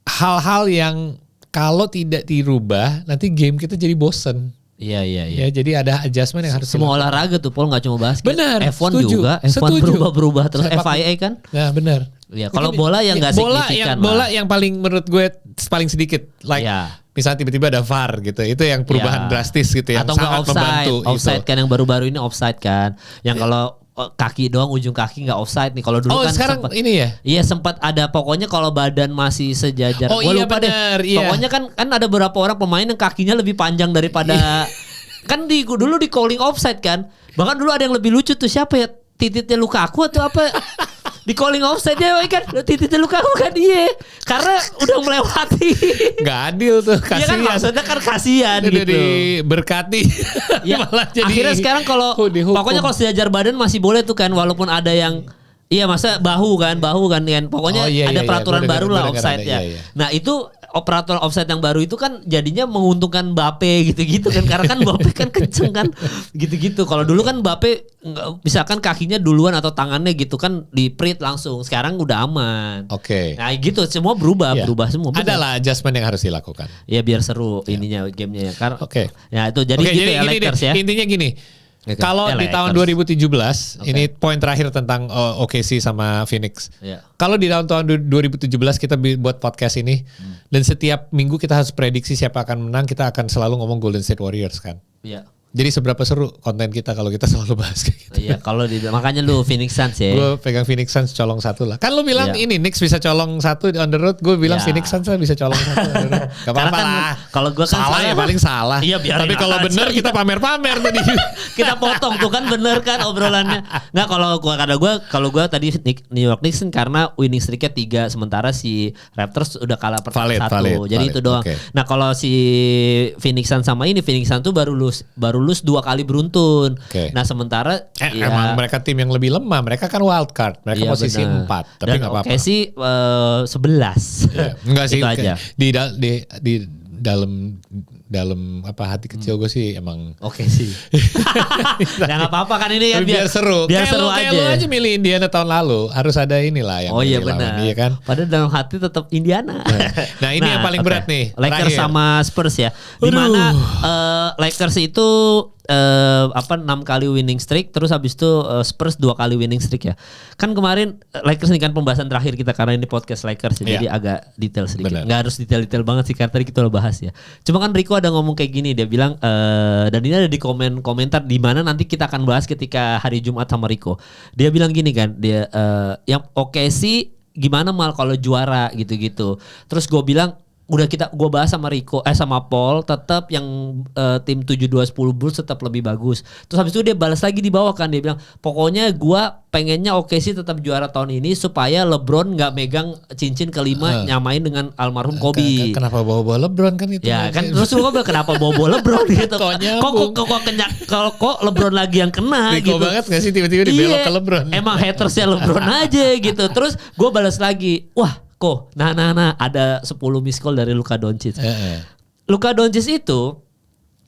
hal-hal yang kalau tidak dirubah nanti game kita jadi bosen. Iya. Ya, jadi ada adjustment yang harus semua olahraga tuh Paul nggak cuma basket. Benar. F1 setuju, juga. F1 berubah-berubah terus FIA kan. Nah benar. Ya kalau bola yang nggak signifikan. Bola yang paling menurut gue paling sedikit. Misalnya tiba-tiba ada VAR gitu. Itu yang perubahan drastis gitu yang atau sangat membantu. Offside kan yang baru-baru ini offside kan. Yang kalau kaki doang ujung kaki nggak offside nih. Kalau dulu kan sekarang sempet, ini ya? Iya sempat ada pokoknya kalau badan masih sejajar. Gua lupa bener, deh. Iya. Pokoknya kan ada beberapa orang pemain yang kakinya lebih panjang daripada kan dulu di calling offside kan. Bahkan dulu ada yang lebih lucu tuh siapa ya? Tititnya Lukaku atau apa? Di calling offside ya kan tititnya Lukaku kan dia. Karena udah melewati. Gak adil tuh kasihan. Iya kan maksudnya kan kasihan udah gitu. Diberkati. Ya, malah jadi akhirnya sekarang kalau pokoknya kalau sejajar badan masih boleh tuh kan walaupun ada yang masa bahu kan pokoknya ada peraturan baru lah offside ya. Iya. Nah itu peraturan offside yang baru itu kan jadinya menguntungkan Mbappe gitu-gitu kan karena kan Mbappe kan kenceng kan gitu-gitu. Kalau dulu kan Mbappe misalkan kakinya duluan atau tangannya gitu kan di-print langsung. Sekarang udah aman. Oke. Nah gitu semua berubah semua. Adalah adjustment yang harus dilakukan. Ya biar seru ininya gamenya ya. Oke. Ya itu jadi gitu ya Lakers ya. Intinya gini. Kalau di tahun 2017 ini poin terakhir tentang OKC sama Phoenix. Kalau di tahun 2017 kita buat podcast ini dan setiap minggu kita harus prediksi siapa akan menang, kita akan selalu ngomong Golden State Warriors kan. Iya. Jadi seberapa seru konten kita kalau kita selalu bahas kayak gitu. Iya, kalau makanya lu Phoenix Suns ya. Gue pegang Phoenix Suns colong 1 lah. Kan lu bilang ini Knicks bisa colong 1 on the road, gue bilang Phoenix Suns bisa colong 1 on the road. Gak apa-apa lah. Kalau gue kan salah ya paling salah. Iya, tapi kalau bener kita pamer-pamer tadi. Kita potong tuh kan bener kan obrolannya. Nggak kalau gue tadi New York Knicks karena winning streaknya 3 sementara si Raptors udah kalah pertama 1. Jadi itu doang. Nah kalau si Phoenix Suns sama ini Phoenix Suns tuh baru lulus 2 kali beruntun. Nah sementara emang mereka tim yang lebih lemah. Mereka kan wild card. Mereka posisi 4. Tapi nggak apa-apa. Oke sih 11. Enggak sih. Itu aja. Di dalam apa hati kecil gue sih emang oke sih. Nah nggak apa-apa kan ini ya biar seru. Biar seru aja. Kayak lu aja milih Indiana tahun lalu harus ada inilah yang. Oh iya benar. Iya kan. Padahal dalam hati tetap Indiana. Nah ini yang paling berat nih. Lakers sama Spurs ya. Dimana Lakers itu 6 kali winning streak terus habis itu Spurs 2 kali winning streak ya. Kan kemarin Lakers ini kan pembahasan terakhir kita karena ini podcast Lakers ya, jadi agak detail sedikit. Nggak harus detail-detail banget sih karena tadi kita udah bahas ya. Cuma kan Rico ada ngomong kayak gini, dia bilang dan ini ada di komentar di mana nanti kita akan bahas ketika hari Jumat sama Rico. Dia bilang gini kan, dia yang oke sih gimana mal kalau juara gitu-gitu. Terus gue bilang gue bahas sama sama Paul, tetap yang tim 7-2-10 Bulls tetap lebih bagus. Terus habis itu dia balas lagi di bawah kan, dia bilang pokoknya gue pengennya OKC tetap juara tahun ini supaya LeBron nggak megang cincin kelima nyamain dengan almarhum Kobe. Kenapa bawa LeBron kan itu? Ya kan terus gue bilang kenapa bawa LeBron gitu. Kok LeBron lagi yang kena Riko gitu. banget gak sih tiba-tiba dibelok ke LeBron? Emang hatersnya LeBron aja gitu. Terus gue balas lagi, wah kok nah ada 10 miss call dari Luka Doncic. Luka Doncic itu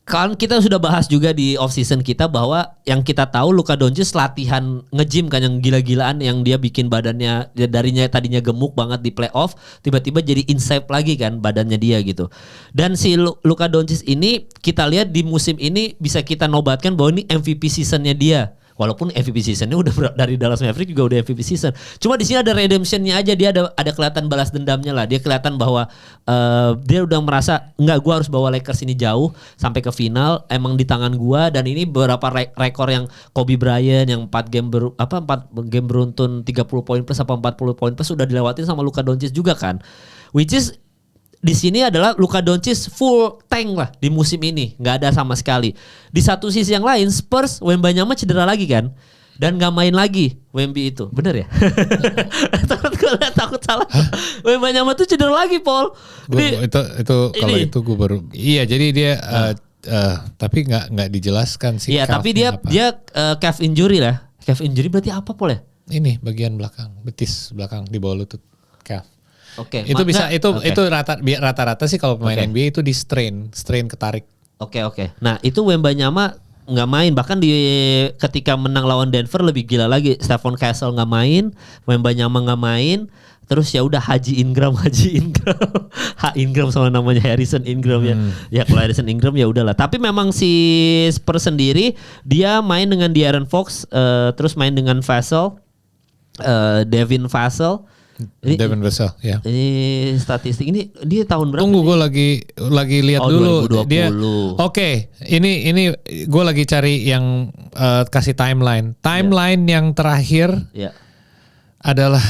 kan kita sudah bahas juga di off season kita bahwa yang kita tahu Luka Doncic latihan nge-gym kan yang gila-gilaan, yang dia bikin badannya darinya tadinya gemuk banget di playoff tiba-tiba jadi in shape lagi kan badannya dia gitu. Dan si Luka Doncic ini kita lihat di musim ini bisa kita nobatkan bahwa ini MVP seasonnya dia. Walaupun MVP seasonnya udah dari Dallas Mavericks juga udah MVP season. Cuma di sini ada redemptionnya aja, dia ada kelihatan balas dendamnya lah. Dia kelihatan bahwa dia udah merasa enggak, gue harus bawa Lakers ini jauh sampai ke final. Emang di tangan gue, dan ini beberapa rekor yang Kobe Bryant yang 4 game beruntun 30 poin plus apa 40 poin plus udah dilewatin sama Luka Doncic juga kan. Which is di sini adalah Luka Doncic full tank lah di musim ini, nggak ada sama sekali. Di satu sisi yang lain Spurs Wembanyama cedera lagi kan, dan nggak main lagi Wemby itu, bener ya? Takut salah. Wembanyama tuh cedera lagi, Paul. Itu kalau itu gue baru. Iya, jadi dia tapi nggak dijelaskan sih. Iya, tapi dia calf injury lah. Calf injury berarti apa, Paul ya? Ini bagian belakang, betis belakang di bawah lutut, calf. Oke. Itu bisa itu rata-rata sih kalau pemain NBA itu di strain ketarik. Oke. Nah, itu Wembanyama nggak main, bahkan ketika menang lawan Denver lebih gila lagi. Stephon Castle nggak main, Wembanyama nggak main. Terus ya udah Haji Ingram sama namanya Harrison Ingram ya. Ya kalau Harrison Ingram ya udahlah. Tapi memang si Spurs sendiri dia main dengan De'Aaron Fox, terus main dengan Vassell, Devin Vassell. Devin Vassell, ya. Ini statistik ini dia tahun berapa? Tunggu, gue lagi lihat dulu 2020. dia. Oke, ini gue lagi cari yang kasih timeline. Timeline yang terakhir adalah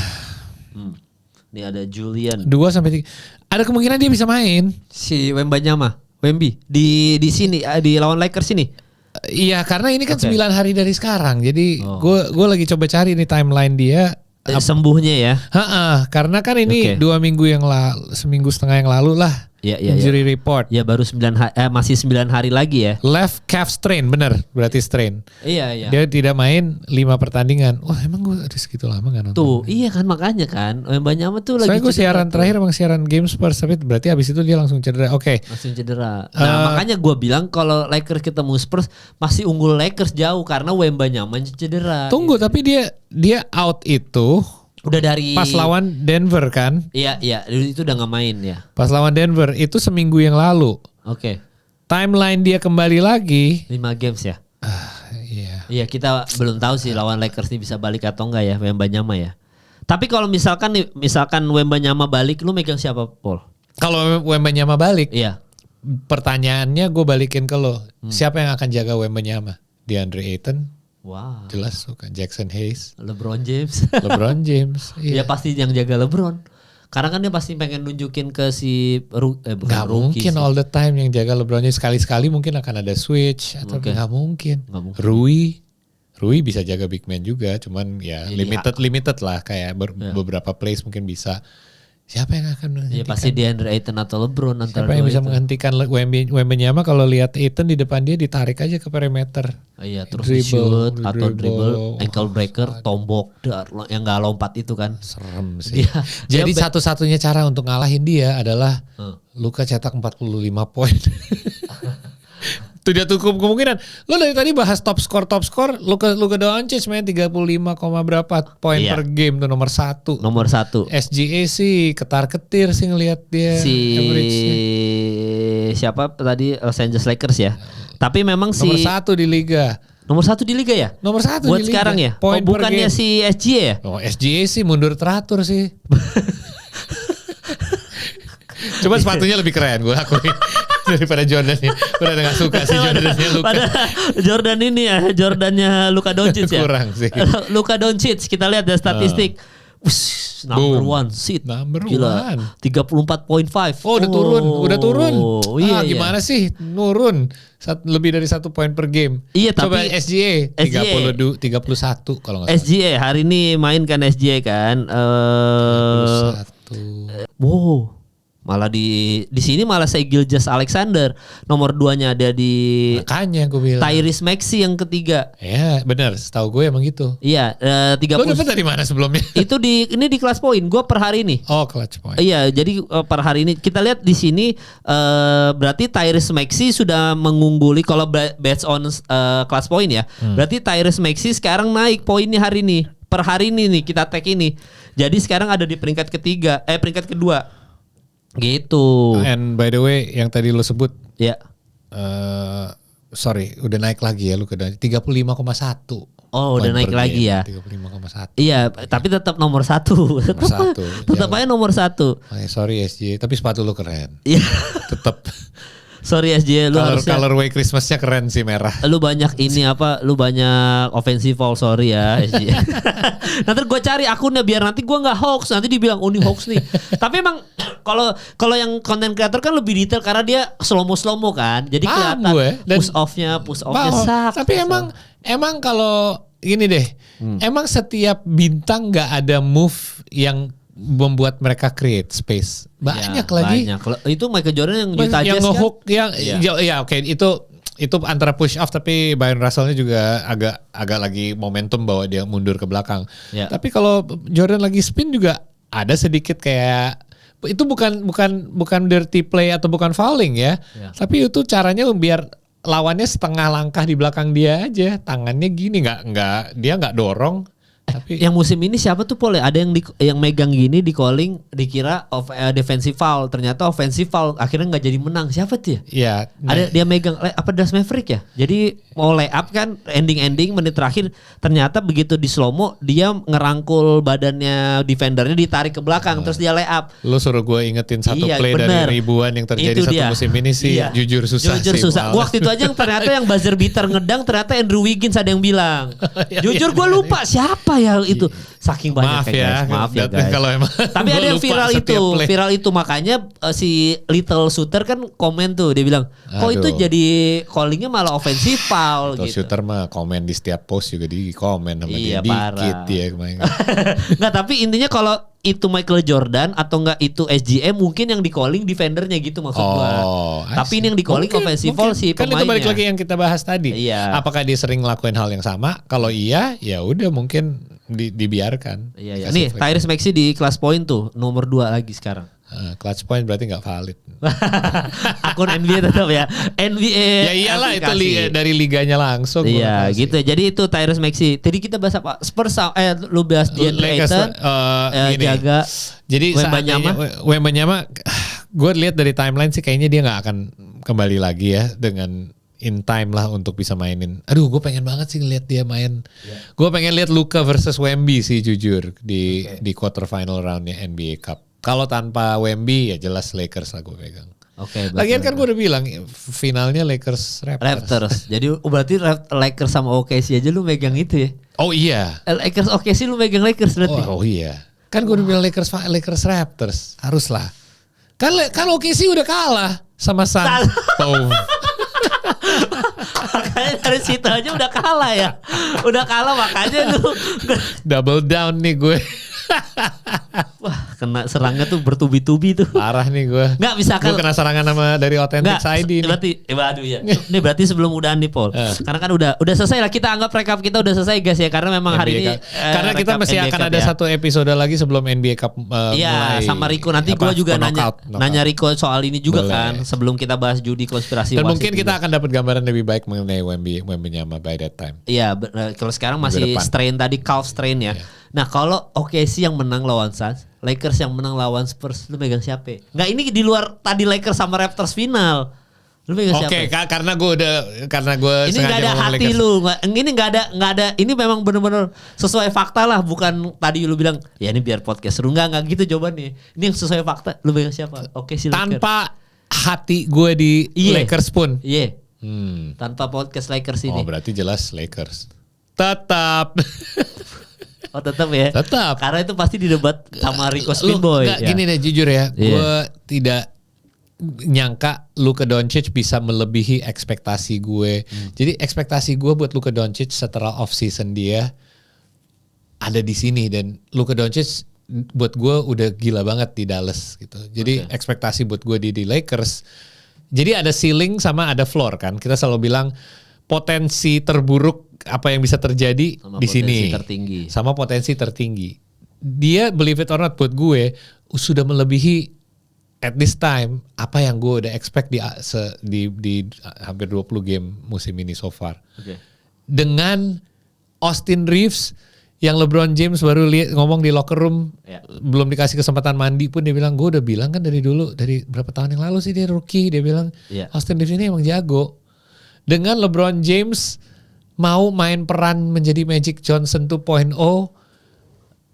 ini ada Julian 2-3. Ada kemungkinan dia bisa main. Si Wemby di sini di lawan Lakers ini. Iya, karena ini kan 9 hari dari sekarang. Jadi gue lagi coba cari nih timeline dia. Sembuhnya ya. Karena kan ini 2 minggu yang seminggu setengah yang lalu lah. Injury report. Ya baru masih 9 hari lagi ya. Left calf strain, bener berarti strain. Iya. Dia tidak main 5 pertandingan. Wah, emang gue ada segitu lama gak nonton. Tuh, iya kan makanya kan. Wembanyama tuh lagi. Soalnya gue siaran terakhir emang siaran game Spurs, tapi berarti abis itu dia langsung cedera. Oke. Langsung cedera. Nah, makanya gue bilang kalau Lakers ketemu Spurs masih unggul Lakers jauh karena Wembanyama cedera. Tunggu, tapi dia out itu udah dari pas lawan Denver kan? Iya, itu udah nggak main ya. Pas lawan Denver itu seminggu yang lalu. Oke. Timeline dia kembali lagi 5 games ya. Iya. Iya, kita belum tahu sih lawan Lakers ini bisa balik atau enggak ya Wembanyama ya. Tapi kalau misalkan Wembanyama balik, lu megang siapa, Paul? Kalau Wembanyama balik? Iya. Pertanyaannya gue balikin ke lo. Siapa yang akan jaga Wembanyama? DeAndre Ayton? Wow. Jelas bukan. Jackson Hayes, LeBron James. Iya. Ya pasti yang jaga LeBron. Karena kan dia pasti pengen nunjukin ke si nggak mungkin all the time yang jaga LeBron James. Sekali-sekali mungkin akan ada switch atau nggak mungkin. Rui bisa jaga big man juga, cuman ya limited lah, kayak beberapa plays mungkin bisa. Siapa yang akan menghentikan? Ya pasti DeAndre Ayton atau LeBron antara siapa yang bisa menghentikan Wembanyama kalau lihat Ayton di depan dia ditarik aja ke perimeter. Iya, terus shoot atau dribble, ankle breaker, tombok yang nggak lompat itu kan. Serem sih. Jadi satu-satunya cara untuk ngalahin dia adalah Luka cetak 45 poin. Itu dia tuh kemungkinan. Lo dari tadi bahas top score, Luka Doncic main 35, berapa poin per game tuh nomor 1. SGA sih ketar-ketir sih ngelihat dia average-nya. Siapa tadi Los Angeles Lakers ya. Tapi memang nomor 1 di liga. Nomor 1 di liga ya? Nomor 1 buat di liga. Sekarang ya? Poin bukannya si SGA ya? SGA sih mundur teratur sih. Coba sepatunya lebih keren gue akui daripada Jordan-nya. Gue udah gak suka sih Jordan-nya Luka. Pada Jordan ini ya, Jordan-nya Luka Doncic ya. Kurang sih. Luka Doncic kita lihat ya statistik. Number Boom. one seed. Number Gila. one. 34.5. Oh udah turun, udah turun. Iya, Gimana sih nurun? Lebih dari 1 poin per game. Iya, Coba tapi SGA 31 kalau nggak salah. SGA hari ini main kan SGA kan. 31. Wow. Malah di sini malah Shai Gilgeous-Alexander nomor 2-nya ada di Makanya gue bilang. Tyrese Maxey yang ketiga. Ya benar, setahu gue emang gitu. Iya, Lo 30. dapet dari mana sebelumnya? Itu ini di kelas poin. Gue per hari ini. Oh clutch point. Iya, jadi per hari ini kita lihat di sini berarti Tyrese Maxey sudah mengungguli kalau based on kelas poin ya. Berarti Tyrese Maxey sekarang naik poinnya hari ini. Per hari ini nih kita tag ini. Jadi sekarang ada di peringkat kedua. Gitu. And by the way, yang tadi lo sebut, Ya. sorry, udah naik lagi ya lu ke 35,1. Oh, udah naik lagi ya. 35,1. Iya, tapi tetap nomor 1. Nomor 1. Tetap aja nomor 1. Sorry SJ, tapi sepatu lu keren. Iya. Tetap. Sorry SJ, lu harusnya Colorway Christmasnya keren sih merah. lu banyak lu banyak offensive foul, sorry ya SJ. Nanti gue cari akunnya biar nanti gue nggak hoax, nanti dibilang ini hoax nih. Tapi emang kalau yang content creator kan lebih detail karena dia slow mo kan, jadi kelihatan push offnya sak. Tapi emang kalau gini deh, emang setiap bintang nggak ada move yang membuat mereka create space. Banyak ya, lagi. Banyak. Itu Michael Jordan yang Utah Jazz ngehook kan? ya oke, itu antara push off, tapi Byron Russellnya juga agak lagi momentum bawa dia mundur ke belakang. Ya. Tapi kalau Jordan lagi spin juga ada sedikit kayak itu bukan dirty play atau bukan fouling ya. Tapi itu caranya biar lawannya setengah langkah di belakang dia aja, tangannya gini dia nggak dorong. Tapi yang musim ini siapa tuh Pol? Ada yang megang gini di calling dikira defensive foul, ternyata offensive foul, akhirnya nggak jadi menang. Siapa tuh ya? Iya. Ada dia megang Dallas Maverick ya. Jadi mau lay up kan ending menit terakhir, ternyata begitu di slow mo dia ngerangkul badannya defendernya ditarik ke belakang terus dia lay up. Lu suruh gue ingetin satu play bener. dari ribuan yang terjadi Itu satu dia. musim ini sih. Jujur susah. Gua waktu itu aja ternyata yang buzzer beater ngedang ternyata Andrew Wiggins ada yang bilang. Jujur gue lupa siapa ya itu. Saking banyak Maaf ya guys. Kalau emang tapi ada yang viral itu makanya si Little Shooter kan komen tuh, dia bilang kok itu jadi callingnya malah offensive foul Little gitu. Shooter mah komen di setiap post juga di komen sama Iya, dia dikit parah. dia kemarin. Nggak, tapi intinya kalau itu Michael Jordan atau enggak itu SGA mungkin yang di calling defendernya gitu maksud gua. Tapi ini yang di calling offensive foul si kan pemainnya. itu balik lagi yang kita bahas tadi. Iya. Apakah dia sering ngelakuin hal yang sama? Kalau iya, ya udah mungkin dibiarkan. Iya. Nih, Tyrese Maxey di kelas point tuh nomor 2 lagi sekarang. Clutch point berarti nggak valid. Akun NBA tetap ya. NBA. Ya iyalah itu dari liganya langsung. Iya gitu ya. Jadi itu Tyrese Maxey. Tadi kita bahas apa? Spurs lu bahas DeAndre Ayton. Jaga. Jadi Wembanyama gue lihat dari timeline sih kayaknya dia nggak akan kembali lagi ya dengan in time lah untuk bisa mainin. Aduh, gue pengen banget sih ngeliat dia main. Gue pengen lihat Luka versus Wemby sih jujur di quarter final roundnya NBA Cup. Kalau tanpa Wemby ya jelas Lakers lah gue pegang. Oke. Lagian kan gue udah bilang finalnya Lakers Raptors. Jadi berarti Lakers sama OKC aja lu megang itu ya? Oh iya. Lakers OKC lu megang Lakers berarti? Oh iya. Kan gue udah bilang Lakers Raptors haruslah. Kan OKC udah kalah sama Suns. Makanya dari situ aja udah kalah ya. Udah kalah makanya lu double down nih gue. Wah, kena serangnya tuh bertubi-tubi tuh. Parah nih gue. Nggak bisa kan. Gue kena serangan sama dari Authentic ID. Berarti waduh ya. Ini berarti sebelum udahan nih Paul. Karena kan udah selesai lah, kita anggap recap kita udah selesai guys ya, karena memang hari ini karena kita masih akan ada satu episode lagi sebelum NBA Cup mulai. Iya, sama Riko nanti gue juga nanya Riko soal ini juga kan sebelum kita bahas judi konspirasi. Dan mungkin kita akan dapat gambaran lebih baik mengenai Wembanyama by that time. Iya, kalau sekarang masih strain tadi calf strain ya. Nah kalau OKC yang menang lawan Suns, Lakers yang menang lawan Spurs, lu megang siapa? Nggak, ini di luar tadi Lakers sama Raptors final. Lu megang siapa? Oke, karena gue ini nggak ada hati lu, ini nggak ada. Ini memang benar-benar sesuai fakta lah, bukan tadi lu bilang ya ini biar podcast seru, nggak gitu jawabannya. Ini yang sesuai fakta. Lu megang siapa? OKC Lakers. Tanpa hati gue di Lakers pun. Iya. Tanpa podcast Lakers ini. Oh berarti jelas Lakers. Tetap. Oh tetap ya. Tetap. Karena itu pasti didebat sama Rico Spinboy. Enggak, gini deh jujur ya, gue tidak nyangka Luka Doncic bisa melebihi ekspektasi gue. Jadi ekspektasi gue buat Luka Doncic setelah off season dia ada di sini, dan Luka Doncic buat gue udah gila banget di Dallas gitu. Jadi ekspektasi buat gue di Lakers. Jadi ada ceiling sama ada floor kan. Kita selalu bilang potensi terburuk apa yang bisa terjadi sama di sini tertinggi. sama potensi tertinggi. Dia believe it or not buat gue sudah melebihi at this time apa yang gue udah expect di hampir 20 game musim ini so far. Dengan Austin Reeves yang LeBron James baru ngomong di locker room, belum dikasih kesempatan mandi pun dia bilang, gue udah bilang kan dari dulu, dari berapa tahun yang lalu sih dia rookie, dia bilang Austin Reeves ini emang jago. Dengan LeBron James mau main peran menjadi Magic Johnson 2.0,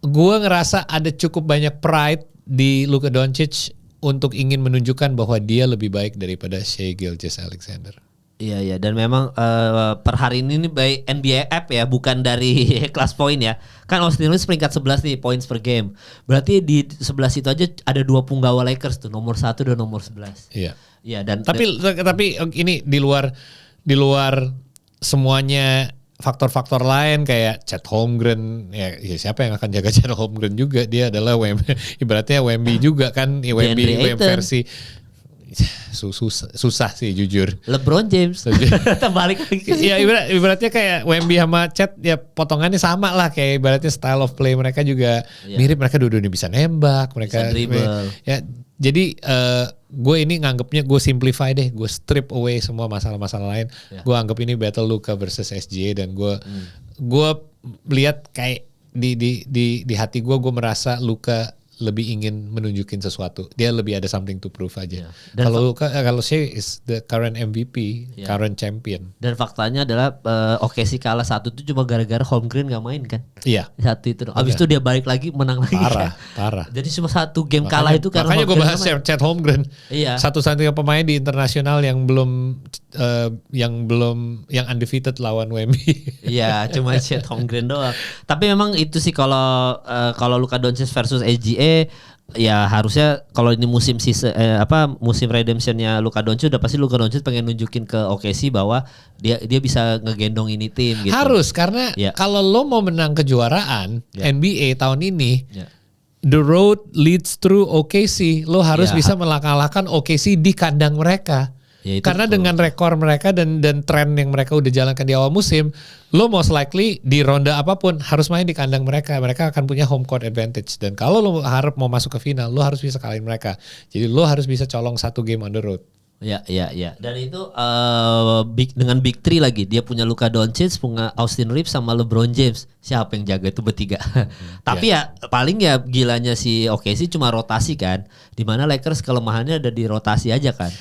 gue ngerasa ada cukup banyak pride di Luka Doncic untuk ingin menunjukkan bahwa dia lebih baik daripada Shai Gilgeous-Alexander. Iya, dan memang per hari ini by NBA app ya, bukan dari kelas poin ya. Kan Austin Reeves peringkat 11 nih points per game. Berarti di 11 itu aja ada 2 punggawa Lakers tuh, nomor 1 dan nomor 11. Iya. Iya, dan tapi ini di luar semuanya faktor-faktor lain kayak Chet Holmgren, ya siapa yang akan jaga Chet Holmgren juga, dia adalah ibaratnya Wemby juga kan, Wemby versi susah sih jujur. LeBron James terbalik lagi. Ya ibaratnya kayak Wemby sama Chet ya potongannya sama lah, kayak ibaratnya style of play mereka juga mirip, mereka dua-duanya bisa nembak, mereka bisa dribble. Ya jadi gue ini nganggapnya, gue simplify deh, gue strip away semua masalah-masalah lain. Gue anggap ini battle Luka versus SGA, dan gue lihat kayak di hati gue merasa Luka lebih ingin menunjukin sesuatu. Dia lebih ada something to prove aja. Kalau Shai is the current MVP, current champion. Dan faktanya adalah OKC kalah 1 itu cuma gara-gara Holmgren gak main kan. Iya. Satu itu. Abis itu dia balik lagi menang lagi. Parah. Jadi cuma 1 game kalah itu karena makanya gue bahas Chet Holmgren. Iya. Satu-satunya pemain di internasional yang undefeated lawan Wemby. Iya, cuma Chet Holmgren doang. Tapi memang itu sih kalau Luka Doncic versus SGA, ya harusnya kalau ini musim redemptionnya Luka Doncic, udah pasti Luka Doncic pengen nunjukin ke OKC bahwa dia bisa ngegendong ini tim gitu. Harus, karena kalau lo mau menang kejuaraan NBA tahun ini, the road leads through OKC. Lo harus bisa mengalahkan OKC di kandang mereka. Ya, karena dengan rekor mereka dan tren yang mereka udah jalankan di awal musim, lo most likely di ronde apapun harus main di kandang mereka. Mereka akan punya home court advantage. Dan kalau lo harap mau masuk ke final, lo harus bisa kalahin mereka. Jadi lo harus bisa colong 1 game on the road. Ya. Dan itu dengan Big Three lagi. Dia punya Luka Doncic, punya Austin Reeves sama LeBron James. Siapa yang jaga itu bertiga? Tapi ya paling ya gilanya si OKC cuma rotasi kan. Dimana Lakers kelemahannya ada di rotasi aja kan.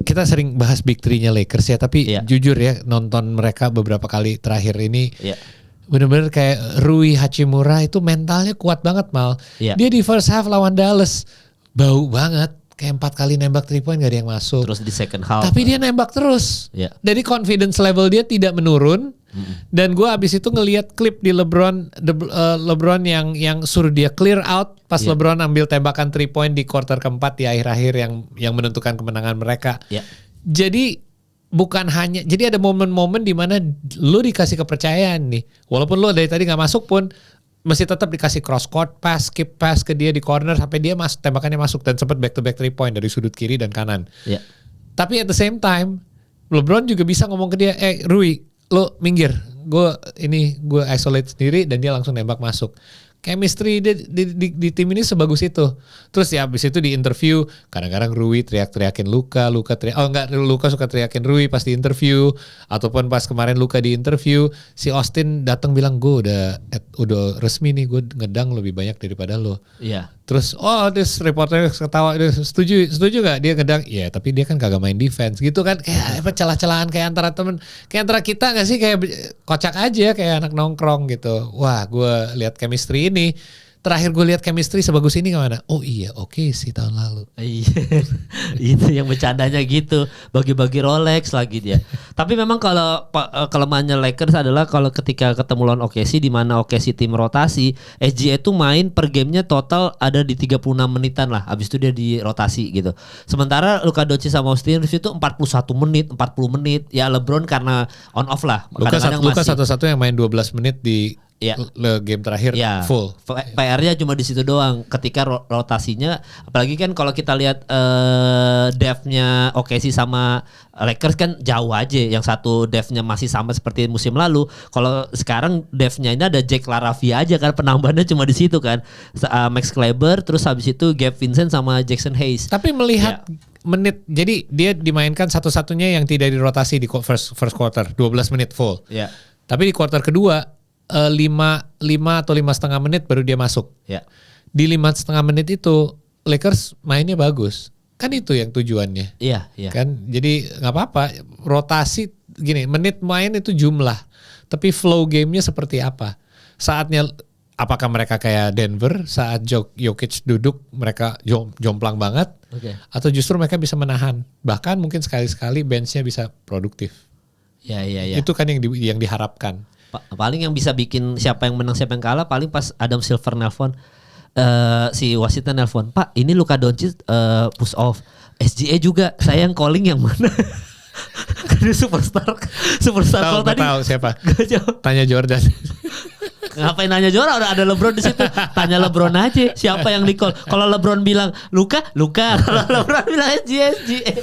Kita sering bahas Big Three-nya Lakers ya. Tapi jujur ya, nonton mereka beberapa kali terakhir ini, bener-bener kayak Rui Hachimura itu mentalnya kuat banget, Mal. Dia di first half lawan Dallas bau banget. Kayak 4 kali nembak 3 point gak ada yang masuk. Terus di second half. Tapi dia nembak terus. Jadi confidence level dia tidak menurun. Dan gue abis itu ngelihat klip di LeBron yang suruh dia clear out. Pas LeBron ambil tembakan 3 point di quarter keempat di akhir-akhir yang menentukan kemenangan mereka. Jadi bukan hanya, jadi ada momen-momen di mana lo dikasih kepercayaan nih. Walaupun lo dari tadi gak masuk pun, mesti tetap dikasih cross court pass, skip pass ke dia di corner sampai dia tembakannya masuk, dan sempat back to back 3 point dari sudut kiri dan kanan. Tapi at the same time LeBron juga bisa ngomong ke dia, Rui, lo minggir, gue isolate sendiri, dan dia langsung nembak masuk. Chemistry di tim ini sebagus itu. Terus ya abis itu di interview, kadang-kadang Rui teriakin Luka suka teriakin Rui pas di interview, ataupun pas kemarin Luka di interview, si Austin datang bilang, gue udah resmi nih, gue ngedang lebih banyak daripada lo. Terus reporter ketawa, setuju gak dia ngedang? Iya, tapi dia kan kagak main defense gitu kan, kayak celah-celahan kayak antara temen, kayak antara kita gak sih, kayak kocak aja kayak anak nongkrong gitu. Wah, gue lihat chemistry ini terakhir gue lihat chemistry sebagus ini kemana? Oh iya, oke sih tahun lalu. Iya, itu yang bercandanya gitu, bagi-bagi Rolex lagi dia. Tapi memang kalau kelemahannya Lakers adalah kalau ketika ketemu lawan OKC di mana OKC tim rotasi, SGA itu main per gamenya total ada di 36 menitan lah. Habis itu dia dirotasi gitu. Sementara Luka Doncic sama Austin Reeves itu 41 menit, 40 menit. Ya LeBron karena on off lah. Luka satu-satu yang main 12 menit di game terakhir full. PR-nya cuma di situ doang. Ketika rotasinya, apalagi kan kalau kita lihat depth-nya OKC sama Lakers kan jauh aja. Yang satu depth-nya masih sama seperti musim lalu. Kalau sekarang depth-nya ini ada Jack LaRavia aja kan, penambahannya cuma di situ kan. Max Kleber, terus habis itu Gabe Vincent sama Jackson Hayes. Tapi melihat menit, jadi dia dimainkan satu-satunya yang tidak dirotasi di first quarter, 12 menit full. Tapi di quarter kedua 5 atau 5,5 menit baru dia masuk. Di 5,5 menit itu Lakers mainnya bagus. Kan itu yang tujuannya. Kan jadi nggak apa-apa. Rotasi gini, menit main itu jumlah. Tapi flow gamenya seperti apa? Saatnya apakah mereka kayak Denver saat Jokic duduk mereka jomplang banget? Atau justru mereka bisa menahan. Bahkan mungkin sekali-sekali benchnya bisa produktif. Itu kan yang diharapkan. Paling yang bisa bikin siapa yang menang siapa yang kalah paling pas Adam Silver nelpon si wasitnya nelpon, Pak ini Luka Doncic push off, SGA juga, saya yang calling yang mana? Karena superstar kalau tadi tahu siapa? Tanya Jordan. Ngapain nanya Jordan, ada LeBron di situ. Tanya LeBron aja siapa yang di call. Kalau LeBron bilang Luka, kalau LeBron bilang SGA.